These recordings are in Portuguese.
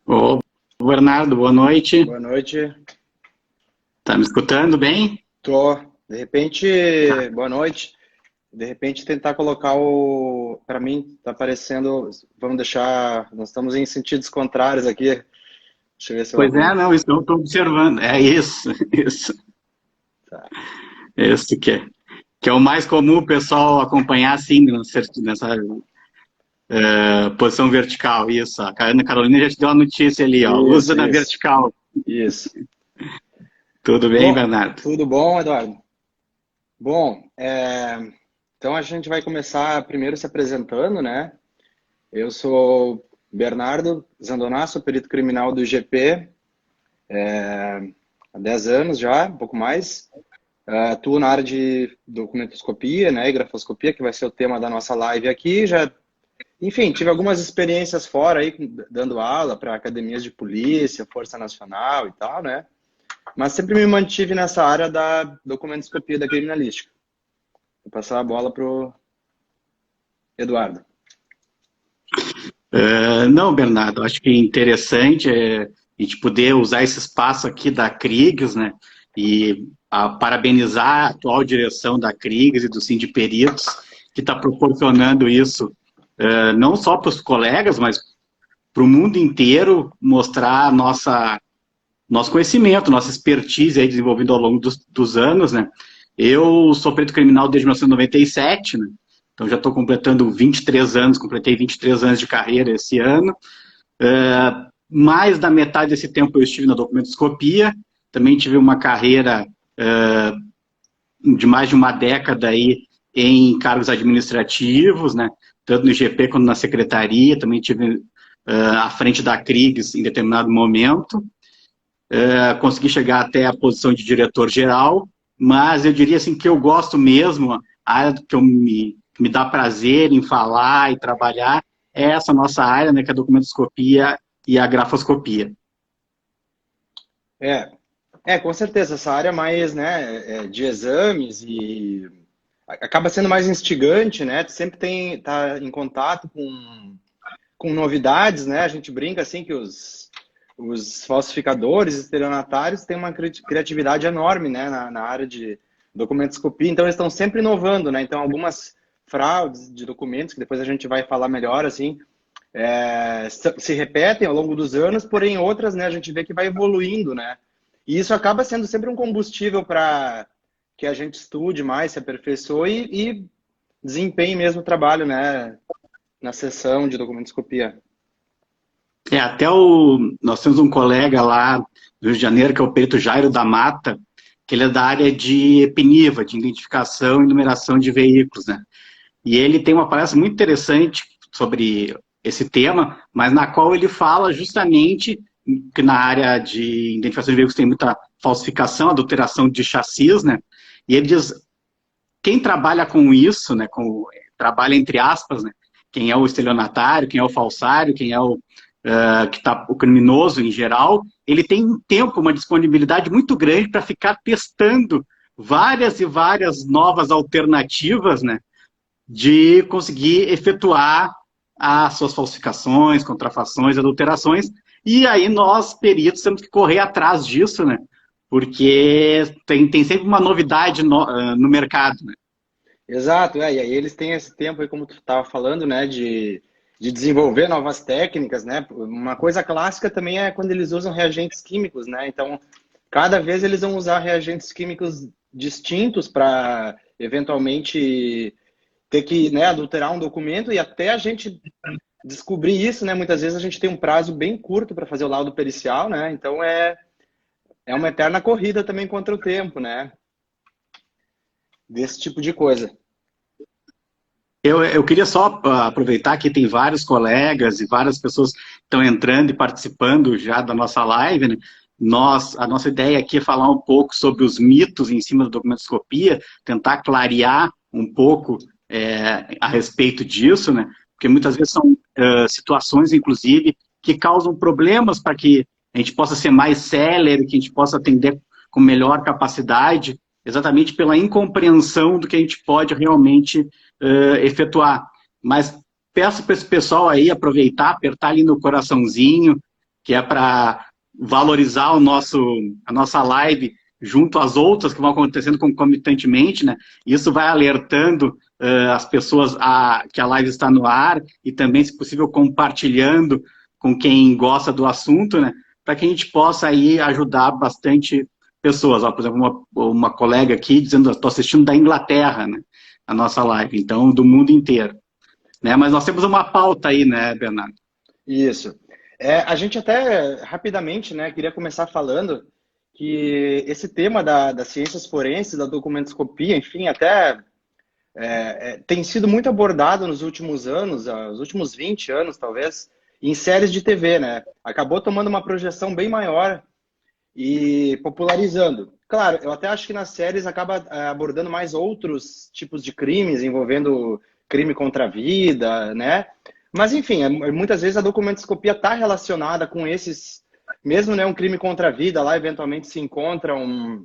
Ô, Bernardo, boa noite. Boa noite. Tá me escutando bem? Tô, de repente, Tá. boa noite. De repente tentar colocar o, para mim tá parecendo, vamos deixar, nós estamos em sentidos contrários aqui. Deixa eu ver se eu Pois é, arrumo. não, isso eu estou observando. É isso, isso, Tá. isso que é o mais comum o pessoal acompanhar assim, nessa posição vertical. Isso, a Ana Carolina já te deu a notícia ali, ó. Usa Isso, na isso, vertical. isso. Tudo bem, Bom, Bernardo? tudo bom, Eduardo? Bom, então a gente vai começar primeiro se apresentando, né? Eu sou Bernardo Zandoná, sou perito criminal do IGP, há 10 anos já, um pouco mais. Atuo na área de documentoscopia, né, e grafoscopia, que vai ser o tema da nossa live aqui. Já, enfim, tive algumas experiências fora aí, dando aula para academias de polícia, Força Nacional e tal, né? Mas sempre me mantive nessa área da documentoscopia da criminalística. Vou passar a bola pro Eduardo. Não, Bernardo, acho que é interessante a gente poder usar esse espaço aqui da Kriegs, né? E parabenizar a atual direção da Kriegs e do Sindiperitos, que está proporcionando isso, não só para os colegas, mas para o mundo inteiro, mostrar nosso conhecimento, nossa expertise aí desenvolvida ao longo dos anos, né? Eu sou perito criminal desde 1997, né? Então já estou completando 23 anos, completei 23 anos de carreira esse ano. Mais da metade desse tempo eu estive na documentoscopia, também tive uma carreira de mais de uma década aí em cargos administrativos, né? Tanto no IGP quanto na secretaria, também tive à frente da CRIGS em determinado momento. Consegui chegar até a posição de diretor-geral, mas eu diria assim que eu gosto mesmo, a área que me dá prazer em falar e trabalhar é essa nossa área, né, que é a documentoscopia e a grafoscopia. É, com certeza, essa área mais, né, de exames e acaba sendo mais instigante, né? Tu sempre tá em contato com novidades, né? A gente brinca assim que os falsificadores, estelionatários têm uma criatividade enorme, né? Na área de documentoscopia, então eles estão sempre inovando, né? Então algumas fraudes de documentos, que depois a gente vai falar melhor, assim, se repetem ao longo dos anos, porém outras, né? A gente vê que vai evoluindo, né? E isso acaba sendo sempre um combustível para que a gente estude mais, se aperfeiçoe e desempenhe mesmo o trabalho, né? Na sessão de documentoscopia. Nós temos um colega lá do Rio de Janeiro, que é o perito Jairo da Mata, que ele é da área de EPNIVA, de identificação e numeração de veículos, né? E ele tem uma palestra muito interessante sobre esse tema, mas na qual ele fala justamente que na área de identificação de veículos tem muita falsificação, adulteração de chassis, né? E ele diz, quem trabalha com isso, né, trabalha entre aspas, né, quem é o estelionatário, quem é o falsário, quem é o criminoso em geral, ele tem um tempo, uma disponibilidade muito grande para ficar testando várias e várias novas alternativas, né, de conseguir efetuar as suas falsificações, contrafações, adulterações, e aí nós, peritos, temos que correr atrás disso, né? Porque tem sempre uma novidade no mercado, né? Exato, e aí eles têm esse tempo aí, como tu estava falando, né, de desenvolver novas técnicas, né? Uma coisa clássica também é quando eles usam reagentes químicos, né? Então, cada vez eles vão usar reagentes químicos distintos para eventualmente ter que, né, adulterar um documento e até a gente descobrir isso, né? Muitas vezes a gente tem um prazo bem curto para fazer o laudo pericial, né? Então é uma eterna corrida também contra o tempo, né? Desse tipo de coisa. Eu queria só aproveitar que tem vários colegas e várias pessoas que estão entrando e participando já da nossa live, né? A nossa ideia aqui é falar um pouco sobre os mitos em cima da documentoscopia, tentar clarear um pouco a respeito disso, né? Porque muitas vezes são situações, inclusive, que causam problemas para que a gente possa ser mais célere, que a gente possa atender com melhor capacidade, exatamente pela incompreensão do que a gente pode realmente efetuar. Mas peço para esse pessoal aí aproveitar, apertar ali no coraçãozinho, que é para valorizar a nossa live junto às outras que vão acontecendo concomitantemente, né? Isso vai alertando as pessoas que a live está no ar e também, se possível, compartilhando com quem gosta do assunto, né? Para que a gente possa aí ajudar bastante pessoas. Ó, por exemplo, uma colega aqui dizendo, estou assistindo da Inglaterra, né? A nossa live, então, do mundo inteiro. Né? Mas nós temos uma pauta aí, né, Bernardo? Isso. A gente até, rapidamente, né, queria começar falando que esse tema das ciências forenses, da documentoscopia, enfim, até tem sido muito abordado nos últimos anos, os últimos 20 anos, talvez, em séries de TV, né? Acabou tomando uma projeção bem maior e popularizando. Claro, eu até acho que nas séries acaba abordando mais outros tipos de crimes, envolvendo crime contra a vida, né? Mas, enfim, muitas vezes a documentoscopia está relacionada com esses, mesmo, né, um crime contra a vida, lá eventualmente se encontram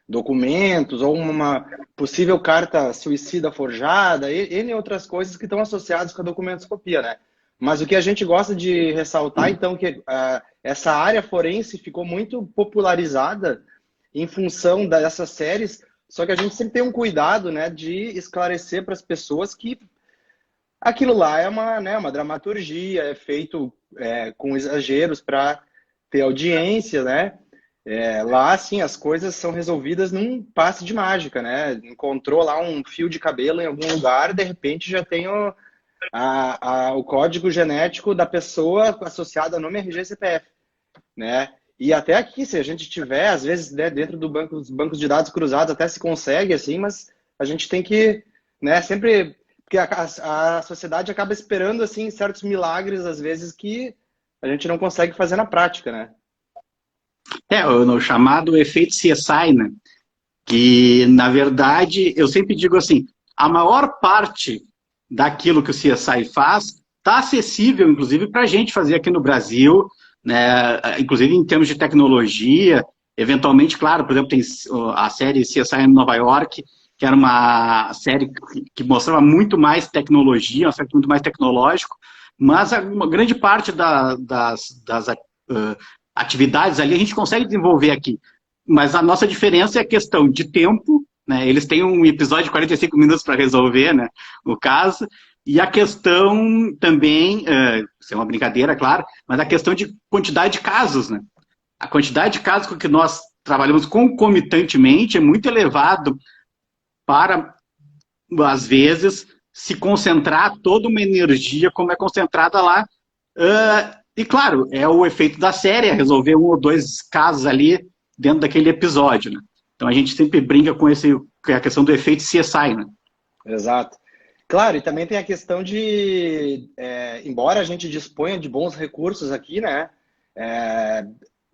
documentos ou uma possível carta suicida forjada, e outras coisas que estão associadas com a documentoscopia, né? Mas o que a gente gosta de ressaltar, então, que essa área forense ficou muito popularizada em função dessas séries, só que a gente sempre tem um cuidado, né, de esclarecer para as pessoas que aquilo lá é uma dramaturgia, é feito com exageros para ter audiência, né? Lá, assim, as coisas são resolvidas num passe de mágica, né? Encontrou lá um fio de cabelo em algum lugar, de repente já tem o código genético da pessoa associado a nome RG e CPF, né? E até aqui, se a gente tiver, às vezes, né, dentro dos bancos de dados cruzados, até se consegue, assim, mas a gente tem que, né, sempre... Porque a sociedade acaba esperando, assim, certos milagres, às vezes, que a gente não consegue fazer na prática, né? O chamado efeito CSI, né? Que, na verdade, eu sempre digo assim, a maior parte daquilo que o CSI faz está acessível, inclusive, para a gente fazer aqui no Brasil, né? Inclusive em termos de tecnologia, eventualmente, claro, por exemplo, tem a série CSI em Nova York, que era uma série que mostrava muito mais tecnologia, um aspecto muito mais tecnológico, mas uma grande parte das atividades ali a gente consegue desenvolver aqui. Mas a nossa diferença é a questão de tempo, né? Eles têm um episódio de 45 minutos para resolver, né, o caso, e a questão também, isso é uma brincadeira, claro, mas a questão de quantidade de casos, né? A quantidade de casos com que nós trabalhamos concomitantemente é muito elevado para, às vezes, se concentrar toda uma energia como é concentrada lá. E, claro, é o efeito da série, é resolver um ou dois casos ali dentro daquele episódio, né? Então, a gente sempre brinca com a questão do efeito CSI, né? Exato. Claro, e também tem a questão de, embora a gente disponha de bons recursos aqui, né?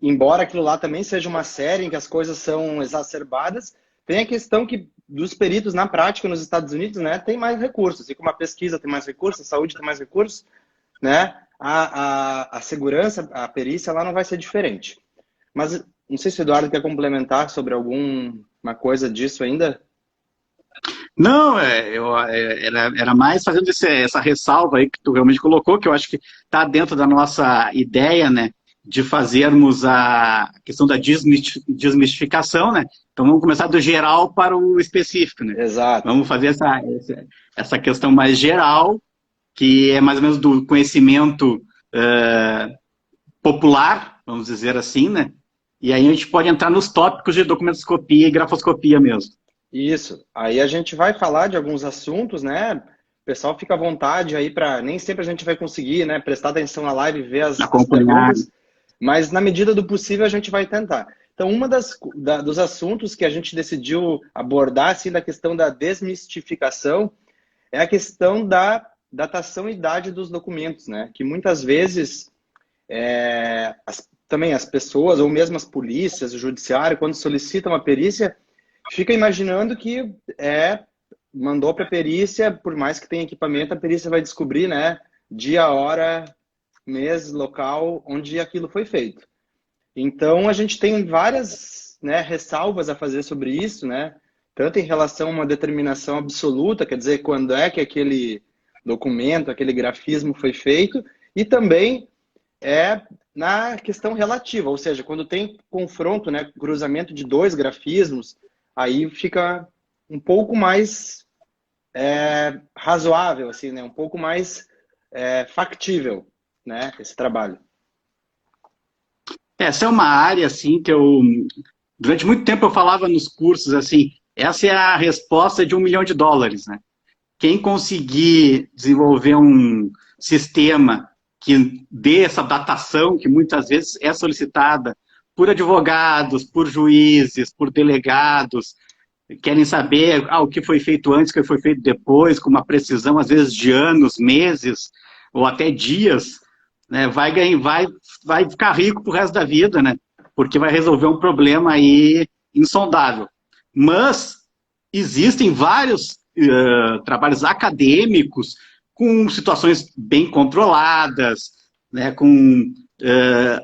Embora aquilo lá também seja uma série em que as coisas são exacerbadas, tem a questão que dos peritos na prática nos Estados Unidos, né, tem mais recursos. Assim como a pesquisa tem mais recursos, a saúde tem mais recursos, né, a segurança, a perícia lá não vai ser diferente. Mas não sei se o Eduardo quer complementar sobre alguma coisa disso ainda. Não, era mais fazendo essa ressalva aí que tu realmente colocou, que eu acho que está dentro da nossa ideia, né, de fazermos a questão da desmistificação, né? Então vamos começar do geral para o específico, né? Exato. Vamos fazer essa questão mais geral, que é mais ou menos do conhecimento popular, vamos dizer assim, né? E aí a gente pode entrar nos tópicos de documentoscopia e grafoscopia mesmo. Isso. Aí a gente vai falar de alguns assuntos, né? O pessoal fica à vontade aí para... Nem sempre a gente vai conseguir, né, prestar atenção na live e ver as perguntas, mas na medida do possível a gente vai tentar. Então, dos assuntos que a gente decidiu abordar, assim, da questão da desmistificação, é a questão da datação e idade dos documentos, né? Que muitas vezes também as pessoas, ou mesmo as polícias, o judiciário, quando solicitam a perícia, fica imaginando que mandou para a perícia, por mais que tenha equipamento, a perícia vai descobrir, né, dia, hora, mês, local, onde aquilo foi feito. Então, a gente tem várias, né, ressalvas a fazer sobre isso, né, tanto em relação a uma determinação absoluta, quer dizer, quando é que aquele documento, aquele grafismo foi feito, e também na questão relativa, ou seja, quando tem confronto, né, cruzamento de dois grafismos, aí fica um pouco mais razoável, assim, né, um pouco mais factível, né, esse trabalho. Essa é uma área, assim, que eu, durante muito tempo eu falava nos cursos, assim, essa é a resposta de US$ 1 milhão, né? Quem conseguir desenvolver um sistema que dê essa datação, que muitas vezes é solicitada por advogados, por juízes, por delegados, querem saber o que foi feito antes, o que foi feito depois, com uma precisão, às vezes, de anos, meses, ou até dias, né, vai ficar rico pro resto da vida, né? Porque vai resolver um problema aí insondável. Mas existem vários trabalhos acadêmicos com situações bem controladas, né, com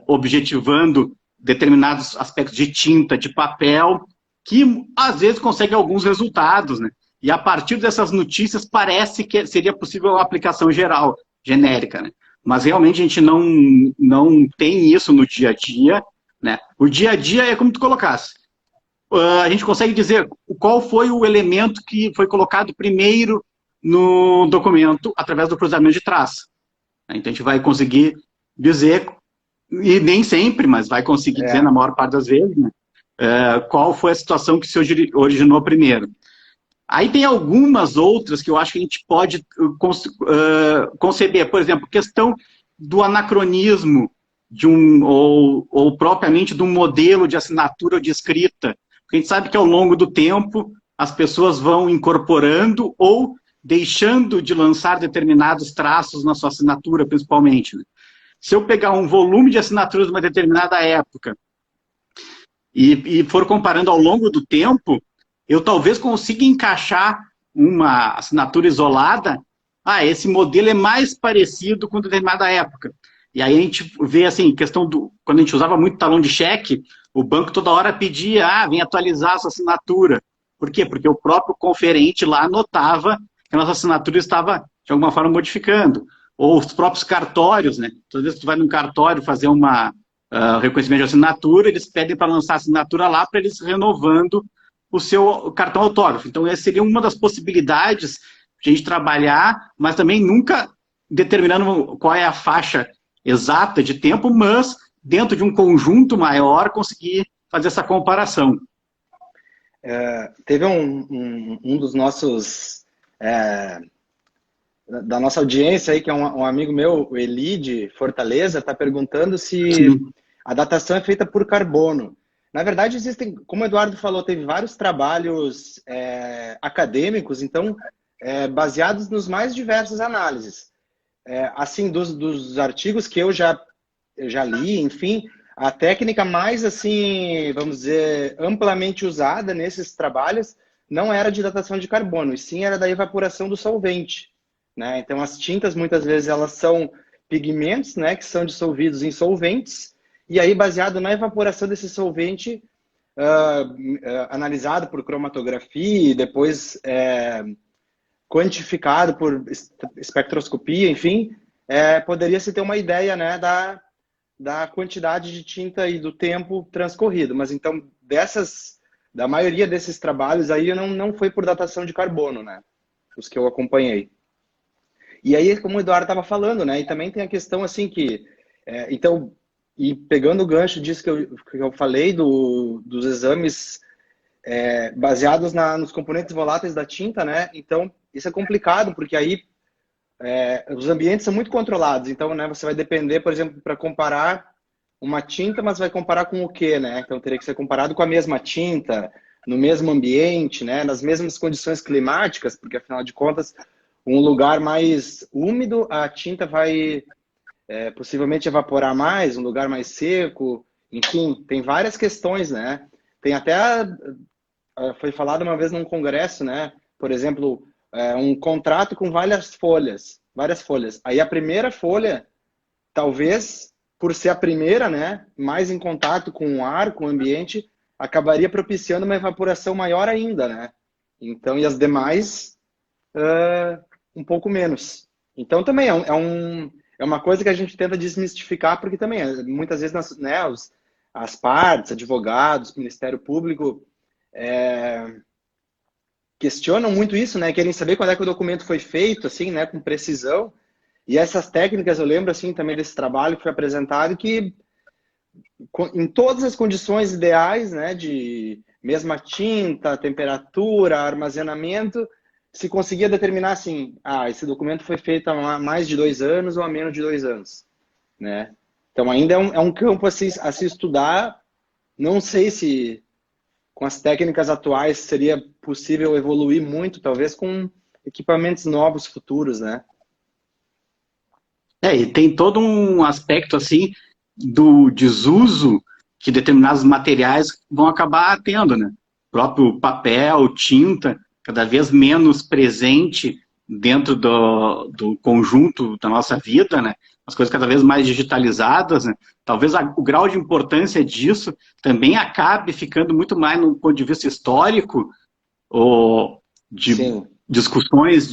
objetivando determinados aspectos de tinta, de papel, que às vezes consegue alguns resultados, né? E a partir dessas notícias parece que seria possível a aplicação geral, genérica, né? Mas realmente a gente não tem isso no dia a dia, né? O dia a dia é como tu colocasse. A gente consegue dizer qual foi o elemento que foi colocado primeiro no documento através do cruzamento de traço. Então a gente vai conseguir dizer, e nem sempre, mas vai conseguir dizer na maior parte das vezes, né? Qual foi a situação que se originou primeiro. Aí tem algumas outras que eu acho que a gente pode conceber, por exemplo, questão do anacronismo de ou propriamente de um modelo de assinatura ou de escrita. Porque a gente sabe que ao longo do tempo as pessoas vão incorporando ou deixando de lançar determinados traços na sua assinatura, principalmente. Né? Se eu pegar um volume de assinaturas de uma determinada época e for comparando ao longo do tempo, eu talvez consiga encaixar uma assinatura isolada. Esse modelo é mais parecido com determinada época. E aí a gente vê, assim, questão do... Quando a gente usava muito talão de cheque, o banco toda hora pedia, vem atualizar a sua assinatura. Por quê? Porque o próprio conferente lá anotava que a nossa assinatura estava, de alguma forma, modificando. Ou os próprios cartórios, né? Toda vez que tu vai num cartório fazer reconhecimento de assinatura, eles pedem para lançar a assinatura lá para eles renovando o seu cartão autógrafo. Então, essa seria uma das possibilidades de a gente trabalhar, mas também nunca determinando qual é a faixa exata de tempo, mas dentro de um conjunto maior conseguir fazer essa comparação. Teve um dos nossos da nossa audiência aí, que é um amigo meu, o Eli de Fortaleza, está perguntando se a datação é feita por carbono. Na verdade, existem, como o Eduardo falou, teve vários trabalhos acadêmicos, então, baseados nos mais diversas análises. Assim, dos artigos que eu já li, enfim, a técnica mais, assim, vamos dizer, amplamente usada nesses trabalhos não era de datação de carbono, e sim era da evaporação do solvente. Né? Então, as tintas, muitas vezes, elas são pigmentos, né, que são dissolvidos em solventes, e aí, baseado na evaporação desse solvente, analisado por cromatografia e depois quantificado por espectroscopia, enfim, poderia-se ter uma ideia, né, da quantidade de tinta e do tempo transcorrido. Mas, então, da maioria desses trabalhos aí não foi por datação de carbono, né, os que eu acompanhei. E aí, como o Eduardo estava falando, né, e também tem a questão, assim, que... então, e pegando o gancho disso que eu falei, dos exames baseados nos componentes voláteis da tinta, né? Então, isso é complicado, porque aí os ambientes são muito controlados. Então, né, você vai depender, por exemplo, para comparar uma tinta, mas vai comparar com o quê, né? Então, teria que ser comparado com a mesma tinta, no mesmo ambiente, né? Nas mesmas condições climáticas, porque, afinal de contas, um lugar mais úmido, a tinta vai... possivelmente evaporar mais, um lugar mais seco, enfim, tem várias questões, né? Tem até, foi falado uma vez num congresso, né? Por exemplo, um contrato com várias folhas. Aí a primeira folha, talvez, por ser a primeira, né? Mais em contato com o ar, com o ambiente, acabaria propiciando uma evaporação maior ainda, né? Então, e as demais, um pouco menos. Então, também é uma coisa que a gente tenta desmistificar, porque também, muitas vezes, né, as partes, advogados, Ministério Público, questionam muito isso, né? Querem saber quando é que o documento foi feito, assim, né, com precisão. E essas técnicas, eu lembro, assim, também desse trabalho que foi apresentado, que em todas as condições ideais, né, de mesma tinta, temperatura, armazenamento, se conseguia determinar assim, esse documento foi feito há mais de 2 anos ou há menos de 2 anos, né? Então ainda é um campo a se estudar. Não sei se com as técnicas atuais seria possível evoluir muito, talvez com equipamentos novos futuros, né? E tem todo um aspecto assim do desuso que determinados materiais vão acabar tendo, né? O próprio papel, tinta, cada vez menos presente dentro do conjunto da nossa vida, né? As coisas cada vez mais digitalizadas, né? Talvez o grau de importância disso também acabe ficando muito mais no ponto de vista histórico ou de Sim. discussões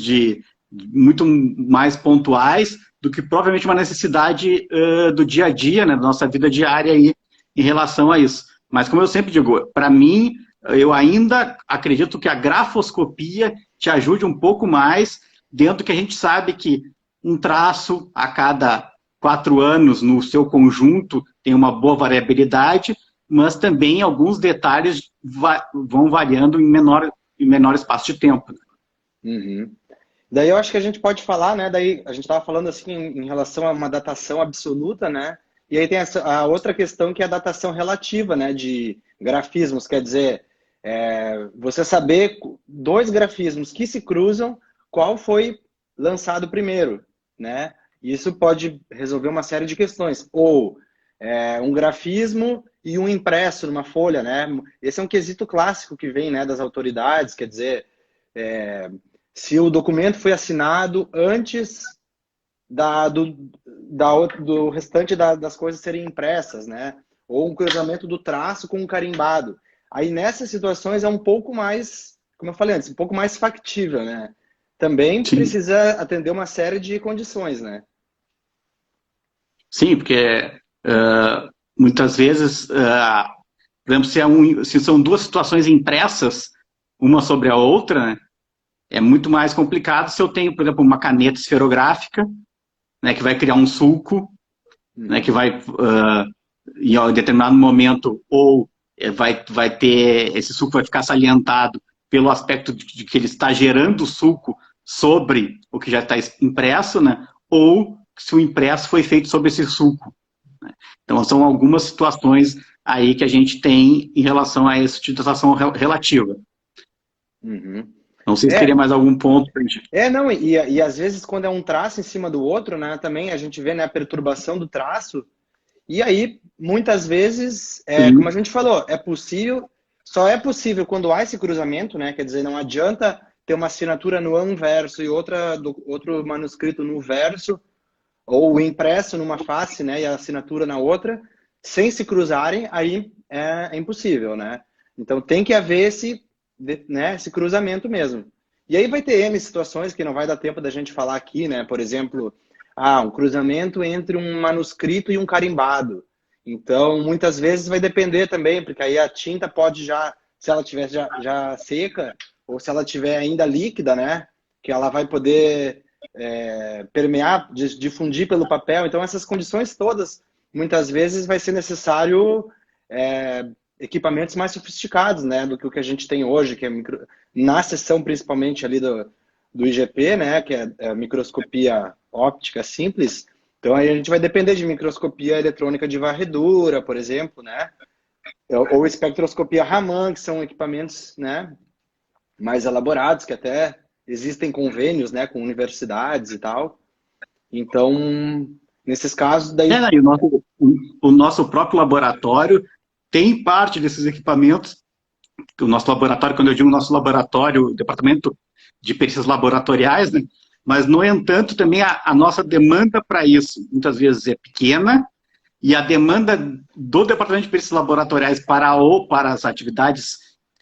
muito mais pontuais do que provavelmente uma necessidade do dia a dia, né, da nossa vida diária aí, em relação a isso. Mas como eu sempre digo, para mim, eu ainda acredito que a grafoscopia te ajude um pouco mais, dentro do que a gente sabe que um traço a cada 4 anos no seu conjunto tem uma boa variabilidade, mas também alguns detalhes vão variando em menor espaço de tempo. Uhum. Daí eu acho que a gente pode falar, né? Daí a gente estava falando assim em relação a uma datação absoluta, né? E aí tem a outra questão que é a datação relativa, né? De grafismos, quer dizer, você saber 2 grafismos que se cruzam, qual foi lançado primeiro, né? Isso pode resolver uma série de questões. Ou um grafismo e um impresso numa folha, né? Esse é um quesito clássico que vem, né, das autoridades, quer dizer, se o documento foi assinado antes do restante das coisas serem impressas, né? Ou um cruzamento do traço com um carimbado. Aí nessas situações é um pouco mais, como eu falei antes, um pouco mais factível, né? Também Sim. precisa atender uma série de condições, né? Sim, porque muitas vezes, por exemplo, se são 2 situações impressas, uma sobre a outra, né, é muito mais complicado se eu tenho, por exemplo, uma caneta esferográfica, né, que vai criar um sulco, né, que vai, em um determinado momento, ou vai ter, esse sulco vai ficar salientado pelo aspecto de que ele está gerando sulco sobre o que já está impresso, né, ou se o impresso foi feito sobre esse sulco. Né. Então, são algumas situações aí que a gente tem em relação a essa datação relativa. Uhum. Não sei se teria mais algum ponto para a gente... Não, e às vezes quando é um traço em cima do outro, né, também a gente vê, né, a perturbação do traço, e aí, muitas vezes, como a gente falou, só é possível quando há esse cruzamento, né, quer dizer, não adianta ter uma assinatura no anverso e outro manuscrito no verso, ou impresso numa face, né, e a assinatura na outra, sem se cruzarem, aí é impossível, né? Então tem que haver esse cruzamento mesmo. E aí vai ter N situações que não vai dar tempo da gente falar aqui, né? Por exemplo, um cruzamento entre um manuscrito e um carimbado. Então, muitas vezes vai depender também, porque aí a tinta pode se ela estiver já seca, ou se ela estiver ainda líquida, né? Que ela vai poder permear, difundir pelo papel. Então, essas condições todas, muitas vezes vai ser necessário equipamentos mais sofisticados, né, do que o que a gente tem hoje, que é na seção principalmente ali do IGP, né, que é a microscopia óptica simples. Então aí a gente vai depender de microscopia eletrônica de varredura, por exemplo, né, ou espectroscopia Raman, que são equipamentos, né, mais elaborados, que até existem convênios, né, com universidades e tal. Então, nesses casos daí... o nosso próprio laboratório tem parte desses equipamentos. O nosso laboratório, quando eu digo nosso laboratório, o departamento de perícias laboratoriais, né? Mas, no entanto, também a nossa demanda para isso, muitas vezes, é pequena, e a demanda do departamento de perícias laboratoriais para as atividades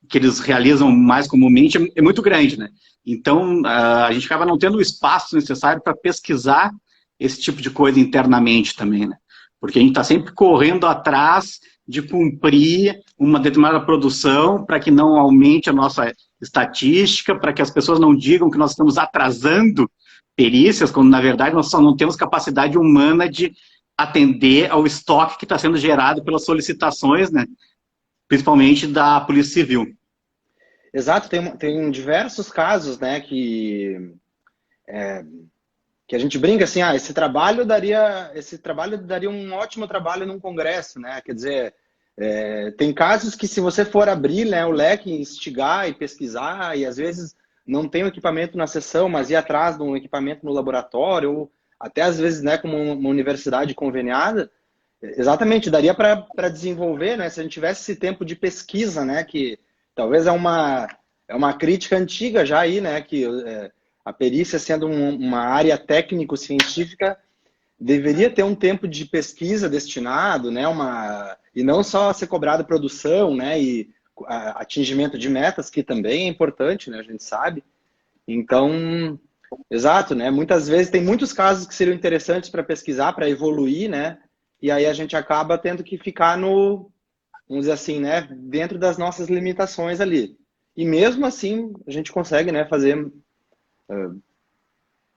que eles realizam mais comumente é muito grande, né? Então, a gente acaba não tendo o espaço necessário para pesquisar esse tipo de coisa internamente também, né? Porque a gente está sempre correndo atrás de cumprir uma determinada produção para que não aumente a nossa estatística, para que as pessoas não digam que nós estamos atrasando perícias, quando na verdade nós só não temos capacidade humana de atender ao estoque que está sendo gerado pelas solicitações, né? Principalmente da Polícia Civil. Exato, tem diversos casos, né, que a gente brinca assim, esse trabalho daria um ótimo trabalho num congresso, né? Quer dizer, tem casos que se você for abrir, né, o leque, instigar e pesquisar, e às vezes não tem o equipamento na sessão, mas ir atrás de um equipamento no laboratório, ou até às vezes, né, como uma universidade conveniada, exatamente, daria para desenvolver, né, se a gente tivesse esse tempo de pesquisa, né, que talvez é uma crítica antiga já aí, né, que a perícia sendo uma área técnico-científica deveria ter um tempo de pesquisa destinado, né, e não só ser cobrado produção, né, e atingimento de metas, que também é importante, né, a gente sabe. Então, exato, né, muitas vezes tem muitos casos que seriam interessantes para pesquisar, para evoluir, né, e aí a gente acaba tendo que ficar vamos dizer assim, né, dentro das nossas limitações ali. E mesmo assim, a gente consegue, né,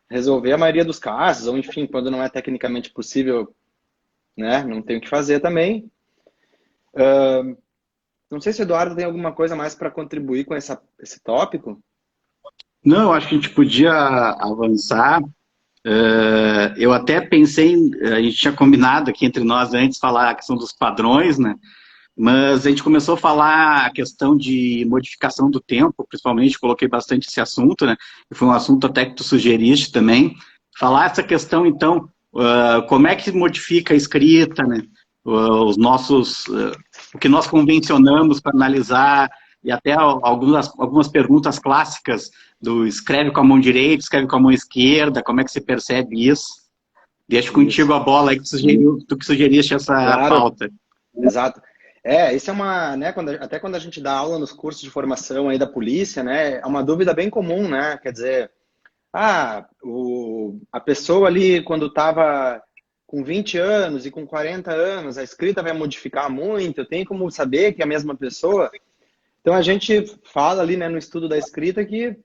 resolver a maioria dos casos, ou enfim, quando não é tecnicamente possível, né, não tem o que fazer também. Não sei se o Eduardo tem alguma coisa mais para contribuir com esse tópico. Não, eu acho que a gente podia avançar. Eu até pensei, a gente tinha combinado aqui entre nós antes falar a questão dos padrões, né? Mas a gente começou a falar a questão de modificação do tempo, principalmente, coloquei bastante esse assunto, né? E foi um assunto até que tu sugeriste também. Falar essa questão, então, como é que modifica a escrita, né? O que nós convencionamos para analisar, e até algumas perguntas clássicas do escreve com a mão direita, escreve com a mão esquerda, como é que se percebe isso? Deixo contigo a bola aí tu que sugeriste essa pauta. Exato. Isso é né, até quando a gente dá aula nos cursos de formação aí da polícia, né, é uma dúvida bem comum, né, quer dizer, a pessoa ali quando estava com 20 anos e com 40 anos, a escrita vai modificar muito, eu tenho como saber que é a mesma pessoa? Então a gente fala ali, né, no estudo da escrita que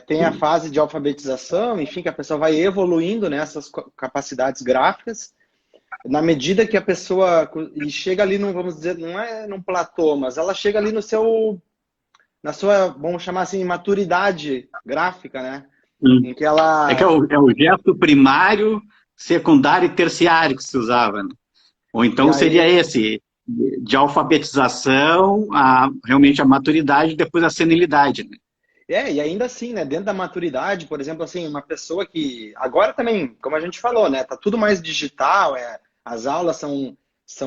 tem a fase de alfabetização, enfim, que a pessoa vai evoluindo nessas capacidades gráficas, na medida que a pessoa chega ali, vamos dizer, não é num platô, mas ela chega ali na sua, vamos chamar assim, maturidade gráfica, né? Em que ela... É o gesto primário, secundário e terciário que se usava, né? Ou então seria esse, de alfabetização, realmente a maturidade, depois a senilidade, né? E ainda assim, né, dentro da maturidade, por exemplo, assim, uma pessoa que... Agora também, como a gente falou, né, tá tudo mais digital, as aulas são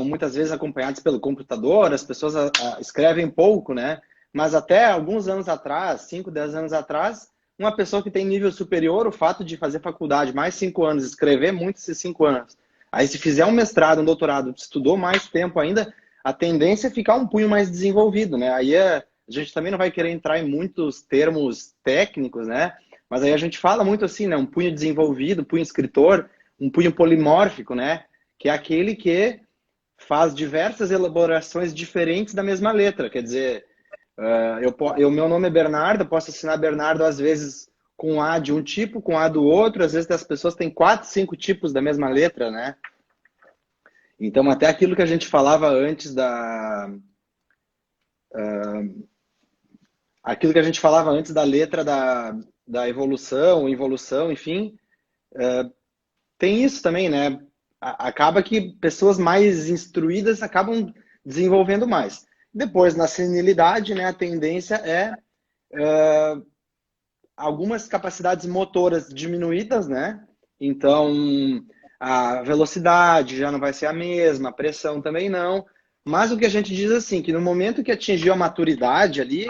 muitas vezes acompanhadas pelo computador, as pessoas escrevem pouco, né? Mas até alguns anos atrás, 5, 10 anos atrás, uma pessoa que tem nível superior, o fato de fazer faculdade mais 5 anos, escrever muito esses 5 anos, aí se fizer um mestrado, um doutorado, estudou mais tempo ainda, a tendência é ficar um punho mais desenvolvido, né? Aí a gente também não vai querer entrar em muitos termos técnicos, né? Mas aí a gente fala muito assim, né? Um punho desenvolvido, punho escritor, um punho polimórfico, né? Que é aquele que faz diversas elaborações diferentes da mesma letra. Quer dizer, meu nome é Bernardo, eu posso assinar Bernardo às vezes com A de um tipo, com A do outro, às vezes as pessoas têm 4, 5 tipos da mesma letra, né? Então, até aquilo que a gente falava antes da letra da evolução, involução, enfim, tem isso também, né? Acaba que pessoas mais instruídas acabam desenvolvendo mais. Depois, na senilidade, né, a tendência é algumas capacidades motoras diminuídas, né? Então, a velocidade já não vai ser a mesma, a pressão também não. Mas o que a gente diz assim, que no momento que atingiu a maturidade ali,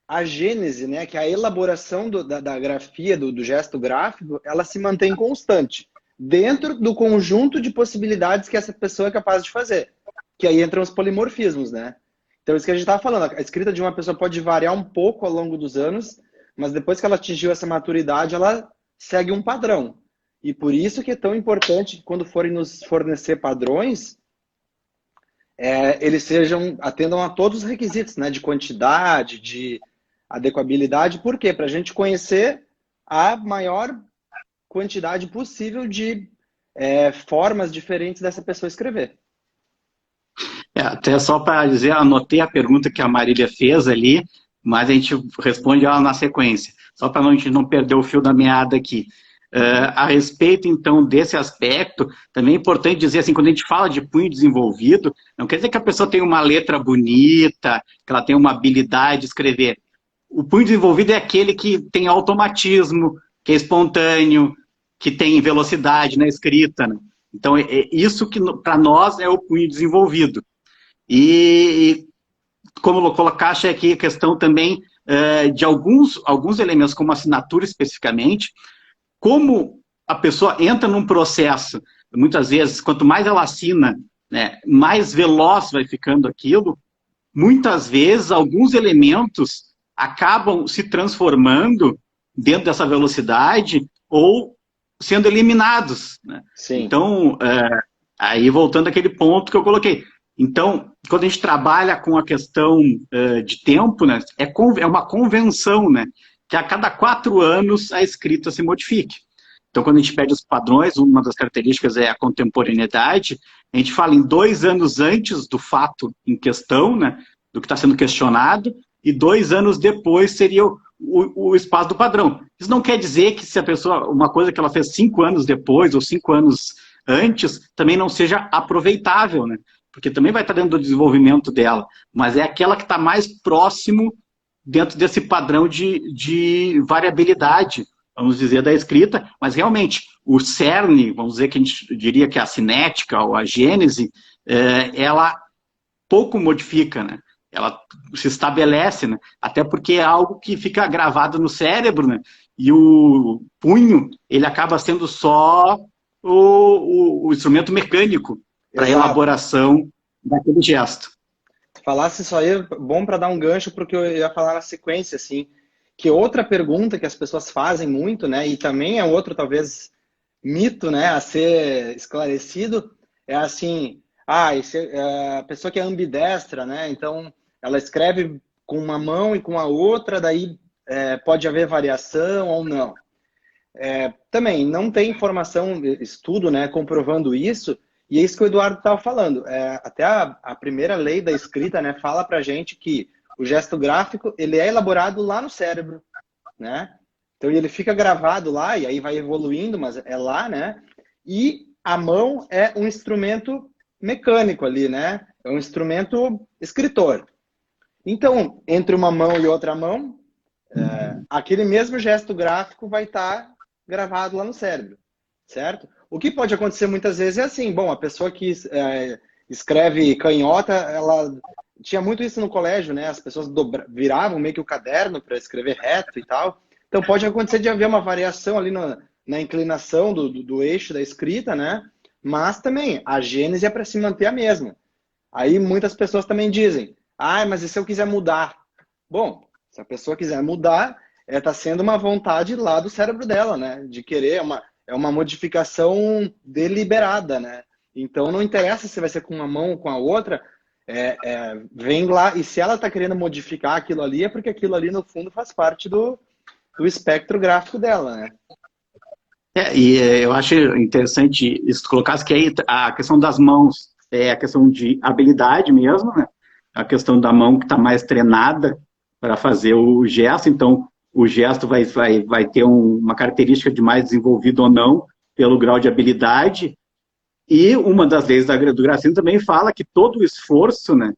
a gênese, né, que é a elaboração da grafia, do gesto gráfico, ela se mantém constante, dentro do conjunto de possibilidades que essa pessoa é capaz de fazer. Que aí entram os polimorfismos, né? Então, isso que a gente estava falando, a escrita de uma pessoa pode variar um pouco ao longo dos anos, mas depois que ela atingiu essa maturidade, ela segue um padrão. E por isso que é tão importante que quando forem nos fornecer padrões, eles atendam a todos os requisitos, né? De quantidade, de adequabilidade. Por quê? Para a gente conhecer a maior quantidade possível de formas diferentes dessa pessoa escrever. Até só para dizer, anotei a pergunta que a Marília fez ali, mas a gente responde ela na sequência, só para a gente não perder o fio da meada aqui. A respeito, então, desse aspecto, também é importante dizer, assim, quando a gente fala de punho desenvolvido, não quer dizer que a pessoa tem uma letra bonita, que ela tem uma habilidade de escrever. O punho desenvolvido é aquele que tem automatismo, que é espontâneo, que tem velocidade na escrita, né? Então, é isso que, para nós, é o punho desenvolvido. E como colocaste aqui a questão também de alguns elementos, como assinatura especificamente, como a pessoa entra num processo, muitas vezes, quanto mais ela assina, né, mais veloz vai ficando aquilo, muitas vezes alguns elementos acabam se transformando dentro dessa velocidade ou sendo eliminados, né? Sim. Então, aí voltando àquele ponto que eu coloquei. Então, quando a gente trabalha com a questão de tempo, né, é uma convenção, né, que a cada 4 anos a escrita se modifique. Então, quando a gente pede os padrões, uma das características é a contemporaneidade, a gente fala em 2 anos antes do fato em questão, né, do que está sendo questionado, e 2 anos depois seria o espaço do padrão. Isso não quer dizer que se a pessoa, uma coisa que ela fez 5 anos depois ou 5 anos antes, também não seja aproveitável, né? Porque também vai estar dentro do desenvolvimento dela, mas é aquela que está mais próximo dentro desse padrão de variabilidade, vamos dizer, da escrita, mas realmente o cerne, vamos dizer que a gente diria que a cinética ou a gênese, ela pouco modifica, né? Ela se estabelece, né? Até porque é algo que fica gravado no cérebro, né? E o punho, ele acaba sendo só o instrumento mecânico para a elaboração daquele gesto. Falasse isso aí, bom para dar um gancho, porque eu ia falar na sequência, assim, que outra pergunta que as pessoas fazem muito, né, e também é outro, talvez, mito, né, a ser esclarecido, é assim, a pessoa que é ambidestra, né, então ela escreve com uma mão e com a outra, daí pode haver variação ou não. Também não tem informação, estudo, né, comprovando isso, e é isso que o Eduardo estava falando. Até a primeira lei da escrita, né, fala para a gente que o gesto gráfico ele é elaborado lá no cérebro, né? Então ele fica gravado lá e aí vai evoluindo, mas é lá, né? E a mão é um instrumento mecânico ali, né? É um instrumento escritor. Então, entre uma mão e outra mão, aquele mesmo gesto gráfico vai estar gravado lá no cérebro, certo? O que pode acontecer muitas vezes é assim, bom, a pessoa que escreve canhota, ela tinha muito isso no colégio, né? As pessoas viravam meio que o caderno para escrever reto e tal. Então pode acontecer de haver uma variação ali na inclinação do eixo da escrita, né? Mas também a gênese é para se manter a mesma. Aí muitas pessoas também dizem, mas e se eu quiser mudar? Bom, se a pessoa quiser mudar, está sendo uma vontade lá do cérebro dela, né? De querer, é uma modificação deliberada, né? Então não interessa se vai ser com uma mão ou com a outra, vem lá, e se ela está querendo modificar aquilo ali, é porque aquilo ali no fundo faz parte do espectro gráfico dela, né? Eu acho interessante isso que tu colocasse, que aí a questão das mãos é a questão de habilidade mesmo, né? A questão da mão que está mais treinada para fazer o gesto, então o gesto vai ter uma característica de mais desenvolvido ou não, pelo grau de habilidade. E uma das leis do Grassino também fala que todo o esforço, né,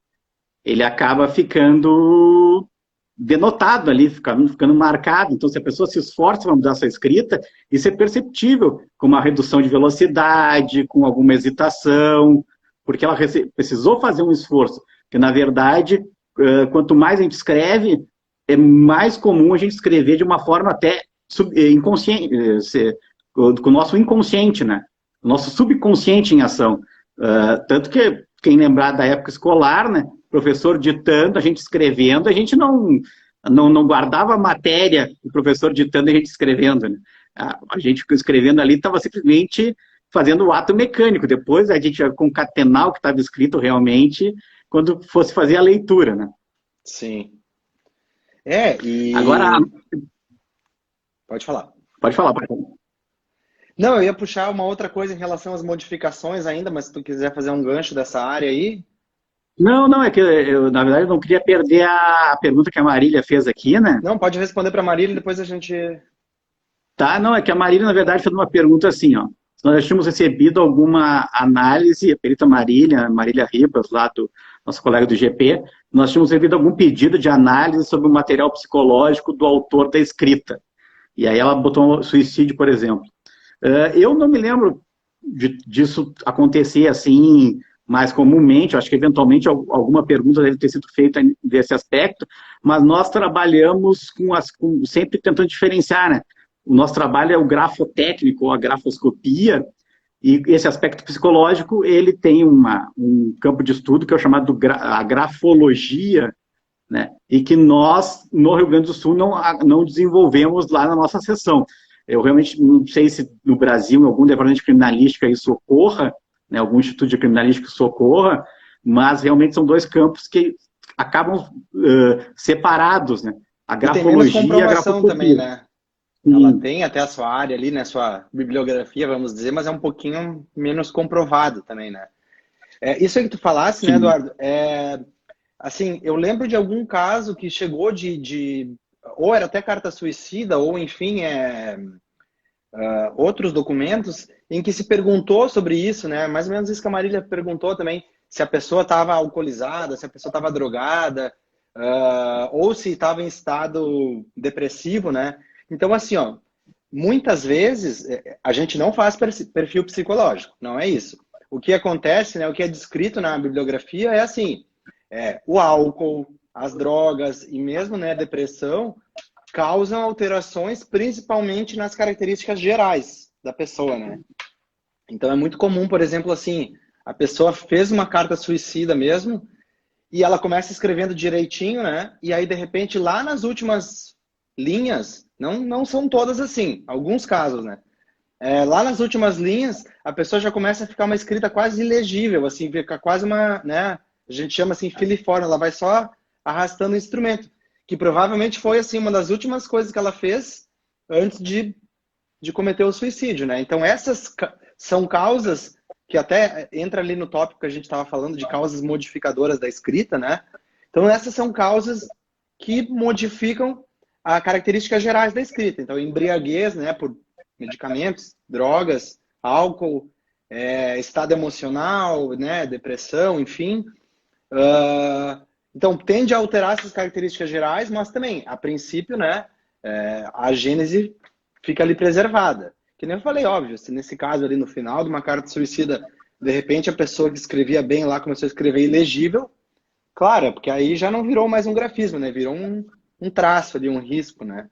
ele acaba ficando denotado ali, ficando marcado. Então, se a pessoa se esforça para mudar sua escrita, isso é perceptível, com uma redução de velocidade, com alguma hesitação, porque ela precisou fazer um esforço. Porque, na verdade, quanto mais a gente escreve, é mais comum a gente escrever de uma forma até inconsciente, com o nosso inconsciente, né? O nosso subconsciente em ação. Tanto que, quem lembrar da época escolar, né? Professor ditando, a gente escrevendo, a gente não guardava a matéria, o professor ditando e a gente escrevendo, né? A gente escrevendo ali estava simplesmente fazendo o ato mecânico. Depois a gente ia concatenar o que estava escrito realmente quando fosse fazer a leitura, né? Sim. Agora, Pode falar. pode falar, pode falar. Não, eu ia puxar uma outra coisa em relação às modificações ainda, mas se tu quiser fazer um gancho dessa área aí. Não, não, é que eu, na verdade, eu não queria perder a pergunta que a Marília fez aqui, né? Não, pode responder para a Marília e depois a gente. Tá, não, é que a Marília, na verdade, fez uma pergunta assim, ó. Nós já tínhamos recebido alguma análise, a perita Marília, Marília Ribas, lá do nosso colega do GP, nós tínhamos recebido algum pedido de análise sobre o material psicológico do autor da escrita. E aí ela botou suicídio, por exemplo. Eu não me lembro disso acontecer assim mais comumente, eu acho que eventualmente alguma pergunta deve ter sido feita desse aspecto, mas nós trabalhamos sempre tentando diferenciar, né? O nosso trabalho é o grafotécnico, ou a grafoscopia, e esse aspecto psicológico, ele tem um campo de estudo que é o chamado a grafologia, né? E que nós, no Rio Grande do Sul, não desenvolvemos lá na nossa seção. Eu realmente não sei se no Brasil, em algum departamento de criminalística, isso ocorra, né? Algum instituto de criminalística isso ocorra, mas realmente são dois campos que acabam separados, né? A grafologia e a grafoscopia também, né? Ela tem até a sua área ali, né? Sua bibliografia, vamos dizer, mas é um pouquinho menos comprovado também, né? Isso aí que tu falasse, né, Eduardo? Assim, eu lembro de algum caso que chegou ou era até carta suicida, ou enfim, outros documentos em que se perguntou sobre isso, né? Mais ou menos isso que a Marília perguntou também, se a pessoa estava alcoolizada, se a pessoa estava drogada, ou se estava em estado depressivo, né? Então, assim, ó, muitas vezes a gente não faz perfil psicológico, não é isso. O que acontece, né? O que é descrito na bibliografia é assim, o álcool, as drogas e mesmo, né, a depressão causam alterações principalmente nas características gerais da pessoa, né? Então é muito comum, por exemplo, assim, a pessoa fez uma carta suicida mesmo e ela começa escrevendo direitinho, né? E aí, de repente, lá nas últimas linhas, não são todas assim, alguns casos, né? Lá nas últimas linhas, a pessoa já começa a ficar uma escrita quase ilegível, assim, fica quase uma, né? A gente chama assim filiforme, ela vai só arrastando o instrumento, que provavelmente foi assim uma das últimas coisas que ela fez antes de cometer o suicídio, né? Então essas são causas que até entra ali no tópico que a gente estava falando de causas modificadoras da escrita, né? Então essas são causas que modificam as características gerais da escrita. Então embriaguez, né, por medicamentos, drogas, álcool, estado emocional, né, depressão, enfim. Então, tende a alterar essas características gerais, mas também, a princípio, né, a gênese fica ali preservada. Que nem eu falei, óbvio, se nesse caso ali no final de uma carta suicida, de repente a pessoa que escrevia bem lá começou a escrever ilegível, claro, porque aí já não virou mais um grafismo, né, virou um traço ali, um risco, né.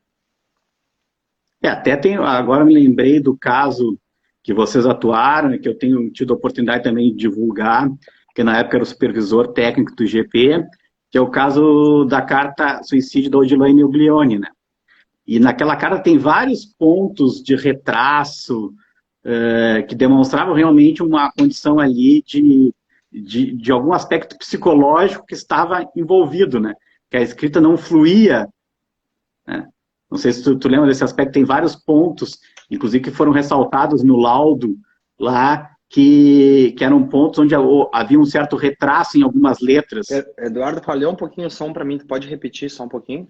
Até agora me lembrei do caso que vocês atuaram e que eu tenho tido a oportunidade também de divulgar, que na época era o supervisor técnico do GP, que é o caso da carta suicídio da Odilane Uglione, né? E naquela carta tem vários pontos de retraço que demonstravam realmente uma condição ali de algum aspecto psicológico que estava envolvido, né? Que a escrita não fluía, né? Não sei se tu lembra desse aspecto, tem vários pontos, inclusive que foram ressaltados no laudo lá, que eram pontos onde havia um certo retraso em algumas letras. Eduardo, falhou um pouquinho o som para mim, tu pode repetir só um pouquinho?